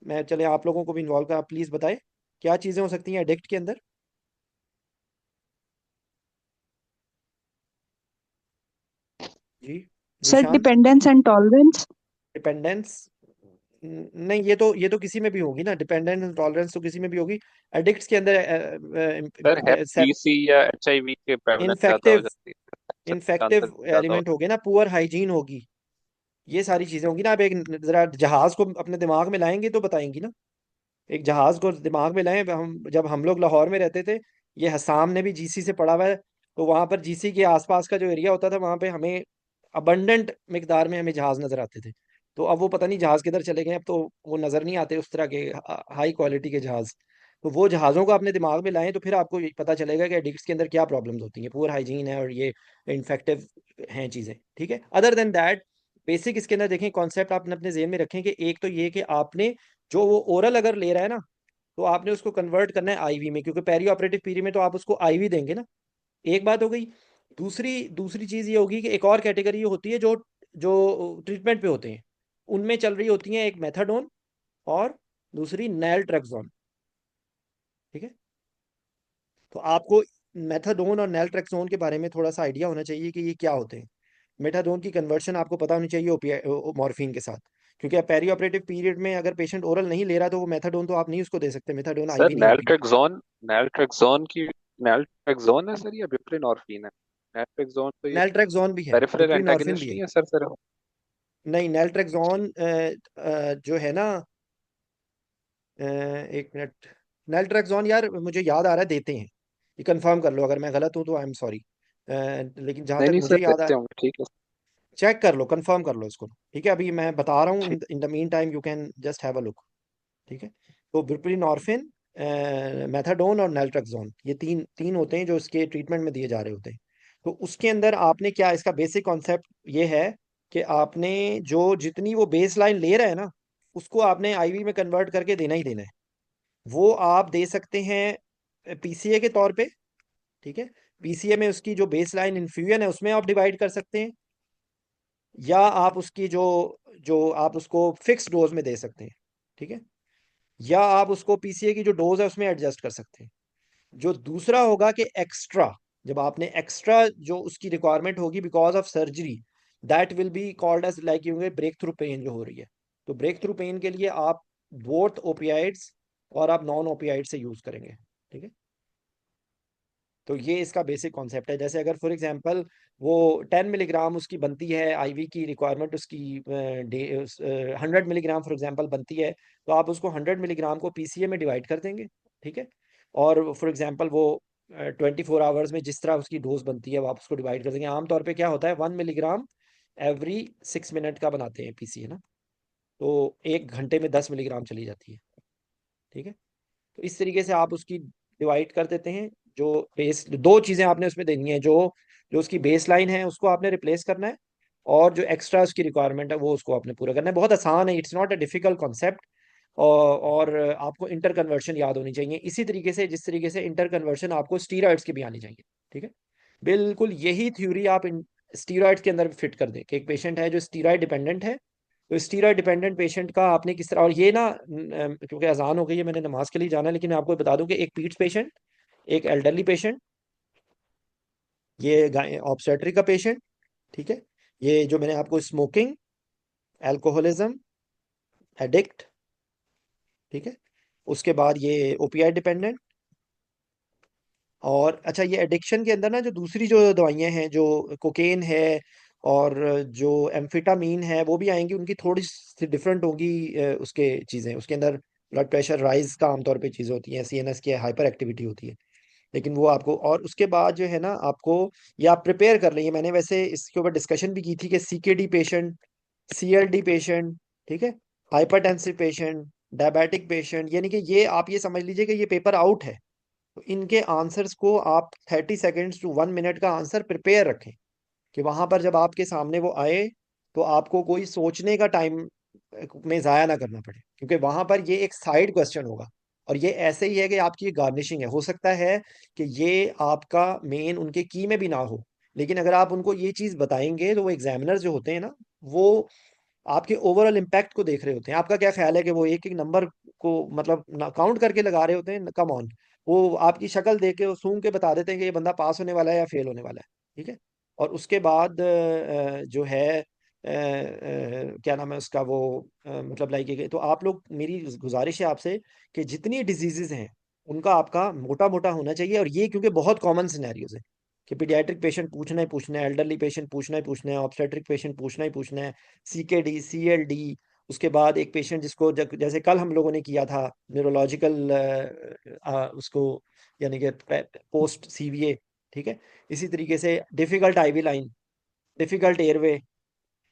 मैं चले आप लोगों को भी इन्वॉल्व कर, आप प्लीज़ बताएं क्या चीज़ें हो सकती हैं एडिक्ट के अंदर। जी sir Nishant. Dependence and tolerance. Dependence नहीं, ये तो किसी में भी होगी ना, डिपेंडेंस एंड टॉलरेंस तो किसी में भी होगी। एडिक्ट्स के सर अंदर हेप बी या HIV के प्रेवलेंस ज्यादा हो इन्फेक्टिव जाती है, चांसेस इन्फेक्टिव ज्यादा एलिमेंट होते हो गए ना, पुअर हाइजीन होगी, ये सारी चीजें होंगी ना। आप एक जरा जहाज को अपने दिमाग में लाएंगे तो बताएंगी ना, एक जहाज को दिमाग में लाएं। जब हम लोग लाहौर में रहते थे, ये हसाम ने भी जीसी से पढ़ा हुआ है, तो वहां पर जीसी के आसपास का जो एरिया होता था, वहां पे हमें अबंडेंट मिकदार में हमें जहाज नजर आते थे। तो अब वो पता नहीं जहाज किधर चले गए, अब तो वो नजर नहीं आते उस तरह के हाई क्वालिटी के जहाज। तो वो जहाज़ों को अपने दिमाग में लाएं तो फिर आपको ये पता चलेगा कि एडिक्ट्स के अंदर क्या प्रॉब्लम्स होती हैं, पुअर हाइजीन है और ये इन्फेक्टिव हैं चीज़ें। ठीक है। अदर देन दैट, बेसिक इसके अंदर देखें कॉन्सेप्ट आपने अपने जेहन में रखें कि एक तो ये कि आपने जो वो ओरल अगर ले रहा है ना, तो आपने उसको कन्वर्ट करना है आईवी में, क्योंकि पेरी ऑपरेटिव पीरियड में तो आप उसको आईवी देंगे ना। एक बात हो गई। दूसरी दूसरी चीज़ ये होगी कि एक और कैटेगरी होती है जो जो ट्रीटमेंट पे होते हैं, उनमें चल रही होती हैं, एक मेथाडोन और दूसरी नैलट्रेक्सोन। ठीक है। तो आपको मेथाडोन और नैलट्रेक्सोन के बारे में थोड़ा सा आइडिया होना चाहिए कि ये क्या होते हैं। मेथाडोन की कन्वर्शन आपको पता होनी चाहिए मॉर्फिन के साथ, क्योंकि पेरी ऑपरेटिव पीरियड में अगर पेशेंट ओरल नहीं ले रहा तो वो मेथाडोन तो आप नहीं उसको दे सकते, मेथाडोन सर। आईवी नहीं होगी। नैलट्रेक्सोन है सर या बुप्रेनॉर्फिन है? नैलट्रेक्सोन तो ये नैलट्रेक्सोन भी है, पेरिफेरल बुप्रीनॉर्फिन भी एंटागनिस्ट है। नहीं है सर? नहीं, नैलट्रेक्सोन जो है ना, एक मिनट, नैलट्रेक्सोन यार मुझे याद आ रहा है देते हैं, ये कंफर्म कर लो, अगर मैं गलत हूँ तो आई एम सॉरी, लेकिन जहाँ नहीं तक नहीं मुझे सर, याद आ, देखते होंगे, ठीक है। चेक कर लो, कंफर्म कर लो इसको। ठीक है, अभी मैं बता रहा हूँ, ठीक। In the mean time you can just have a look. ठीक है। तो बुप्रेनॉर्फिन, मेथाडोन और नैल्ट्रेक्सोन, ये तीन तीन होते हैं जो इसके ट्रीटमेंट में दिए जा रहे होते हैं। तो उसके अंदर आपने क्या, इसका बेसिक कॉन्सेप्ट ये है कि आपने जो जितनी वो बेस लाइन ले रहा है ना, उसको आपने आईवी में कन्वर्ट करके देना ही देना है। वो आप दे सकते हैं पीसीए के तौर पे, ठीक है। पीसीए में उसकी जो बेस लाइन इन्फ्यूजन है उसमें आप डिवाइड कर सकते हैं, या आप उसकी जो जो आप उसको फिक्स डोज में दे सकते हैं, ठीक है। या आप उसको पीसीए की जो डोज है उसमें एडजस्ट कर सकते हैं। जो दूसरा होगा कि एक्स्ट्रा, जब आपने एक्स्ट्रा जो उसकी रिक्वायरमेंट होगी because of surgery, that will be called as like you breakthrough pain जो हो रही है। तो ब्रेक थ्रू पेन के लिए आप बोथ ओपियाइड्स और आप नॉन ओपियाइड से यूज करेंगे, ठीक है। तो ये इसका बेसिक कॉन्सेप्ट है। जैसे अगर फॉर एग्जांपल वो 10 मिलीग्राम उसकी बनती है, आईवी की रिक्वायरमेंट उसकी 100 मिलीग्राम फॉर एग्जांपल बनती है, तो आप उसको 100 मिलीग्राम को पीसीए में डिवाइड कर देंगे, ठीक है। और फॉर एग्जांपल वो 24 आवर्स में जिस तरह उसकी डोज बनती है वो आप उसको डिवाइड कर देंगे। आमतौर पे क्या होता है, 1 मिलीग्राम एवरी 6 मिनट का बनाते हैं पीसीए ना, तो 1 घंटे में 10 मिलीग्राम चली जाती है, ठीक है। तो इस तरीके से आप उसकी डिवाइड कर देते हैं। जो बेस दो चीजें आपने उसमें देनी है, जो जो उसकी बेस लाइन है उसको आपने रिप्लेस करना है, और जो एक्स्ट्रा उसकी रिक्वायरमेंट है वो उसको आपने पूरा करना है। बहुत आसान है, it's not a difficult concept. और आपको इंटर कन्वर्शन याद होनी चाहिए, इसी तरीके से जिस तरीके से इंटर कन्वर्शन आपको स्टीरॉइड्स की भी आनी चाहिए, ठीक है। बिल्कुल यही थ्योरी आप स्टीरॉइड्स के अंदर फिट कर दें कि एक पेशेंट है जो स्टीरॉइड डिपेंडेंट है, तो स्टीरॉयड डिपेंडेंट पेशेंट का आपने किस तरह, और ये ना क्योंकि अजान हो गई है, मैंने नमाज के लिए जाना है, लेकिन मैं आपको बता दूं कि एक पीट्स पेशेंट, एक एल्डरली पेशेंट, ये ऑब्स्टेट्रिक का पेशेंट, ठीक है, ये जो मैंने आपको स्मोकिंग, एल्कोहलिज्म, एडिक्ट, ठीक है, उसके बाद ये ओपीआई डिपेंडेंट, और अच्छा ये एडिक्शन के अंदर ना जो दूसरी जो दवाइयां हैं, जो कोकेन है और जो एम्फिटामीन है वो भी आएंगी, उनकी थोड़ी सी डिफरेंट होगी। उसके चीज़ें उसके अंदर ब्लड प्रेशर राइज का आमतौर पे चीज़ें होती हैं, सीएनएस की हाइपर एक्टिविटी होती है, लेकिन वो आपको, और उसके बाद जो है ना आपको, ये आप प्रिपेयर कर लेंगे। मैंने वैसे इसके ऊपर डिस्कशन भी की थी कि सीकेडी पेशेंट, सीएलडी पेशेंट, ठीक है, हाइपरटेंसिव पेशेंट, डायबिटिक पेशेंट, यानी कि ये आप ये समझ लीजिए कि ये पेपर आउट है। तो इनके आंसर्स को आप 30 सेकेंड्स टू 1 मिनट का आंसर प्रिपेयर रखें, कि वहां पर जब आपके सामने वो आए तो आपको कोई सोचने का टाइम में ज़ाया ना करना पड़े, क्योंकि वहां पर ये एक साइड क्वेश्चन होगा। और ये ऐसे ही है कि आपकी गार्निशिंग है, हो सकता है कि ये आपका मेन उनके की में भी ना हो, लेकिन अगर आप उनको ये चीज़ बताएंगे तो वो एग्जामिनर जो होते हैं ना, वो आपके ओवरऑल इम्पैक्ट को देख रहे होते हैं। आपका क्या ख्याल है कि वो एक एक नंबर को मतलब काउंट करके लगा रहे होते हैं? कम ऑन, वो आपकी शक्ल देख के वो सूंघ के बता देते हैं कि ये बंदा पास होने वाला है या फेल होने वाला है, ठीक है। और उसके बाद जो है क्या नाम है उसका, वो मतलब लाइक, तो आप लोग, मेरी गुजारिश है आपसे कि जितनी डिजीजेज हैं उनका आपका मोटा मोटा होना चाहिए। और ये क्योंकि बहुत कॉमन सिनेरियोज है कि पीडियाट्रिक पेशेंट पूछना ही पूछना है, एल्डरली पेशेंट पूछना ही पूछना है, ऑब्स्टेट्रिक पेशेंट पूछना ही पूछना है, सीकेडी, सीएलडी, उसके बाद एक पेशेंट जिसको जैसे कल हम लोगों ने किया था न्यूरोलॉजिकल उसको, यानी कि पोस्ट सीवीए, ठीक है। इसी तरीके से difficult IV line, difficult airway,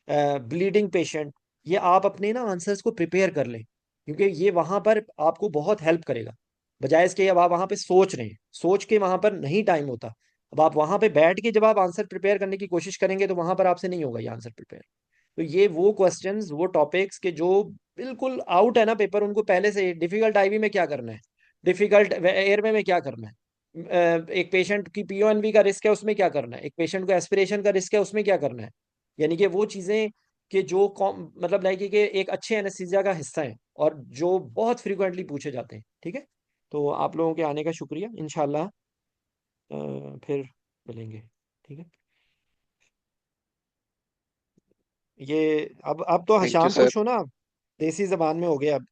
bleeding patient, ये आप अपने ना आंसर्स को प्रिपेयर कर लें, क्योंकि ये वहां पर आपको बहुत हेल्प करेगा। बजाय इसके अब आप वहां पे सोच रहे हैं, सोच के वहां पर नहीं टाइम होता। अब आप वहां पे बैठ के जब आप आंसर प्रिपेयर करने की कोशिश करेंगे तो वहां पर आपसे नहीं होगा ये आंसर प्रिपेयर। तो ये वो क्वेश्चंस, वो टॉपिक्स के जो बिल्कुल आउट है ना पेपर, उनको पहले से डिफिकल्ट आईवी में क्या करना है, डिफिकल्ट एयरवे में क्या करना है, एक पेशेंट की पीओएनवी का रिस्क है उसमें क्या करना है, एक पेशेंट को एस्पिरेशन का रिस्क है उसमें क्या करना है, यानी कि वो चीजें कि जो मतलब लाइक कि एक अच्छे एनेस्थीसिया का हिस्सा है और जो बहुत फ्रिक्वेंटली पूछे जाते हैं, ठीक है। तो आप लोगों के आने का शुक्रिया, इंशाल्लाह फिर मिलेंगे, ठीक है। ये अब तो थैंक यू हशाम सर। खुश हो ना, अब देसी जबान में हो गया अब।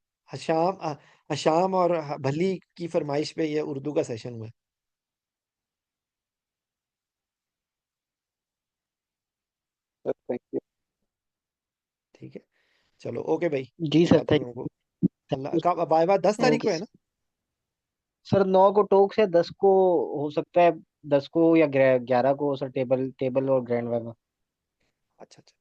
हशाम और भली की फरमाइश पे ये उर्दू का सेशन हुआ है, सर थैंक यू। ठीक है। चलो ओके भाई, जी सर, अब आप लोगों को अल्लाह का बाय बाय। 10 तारीख थैंक को यू है ना? सर। 9 को टोक्स है, 10 को हो सकता है, 10 को या 11 को सर, टेबल टेबल और ग्रैंड वाला। अच्छा अच्छा।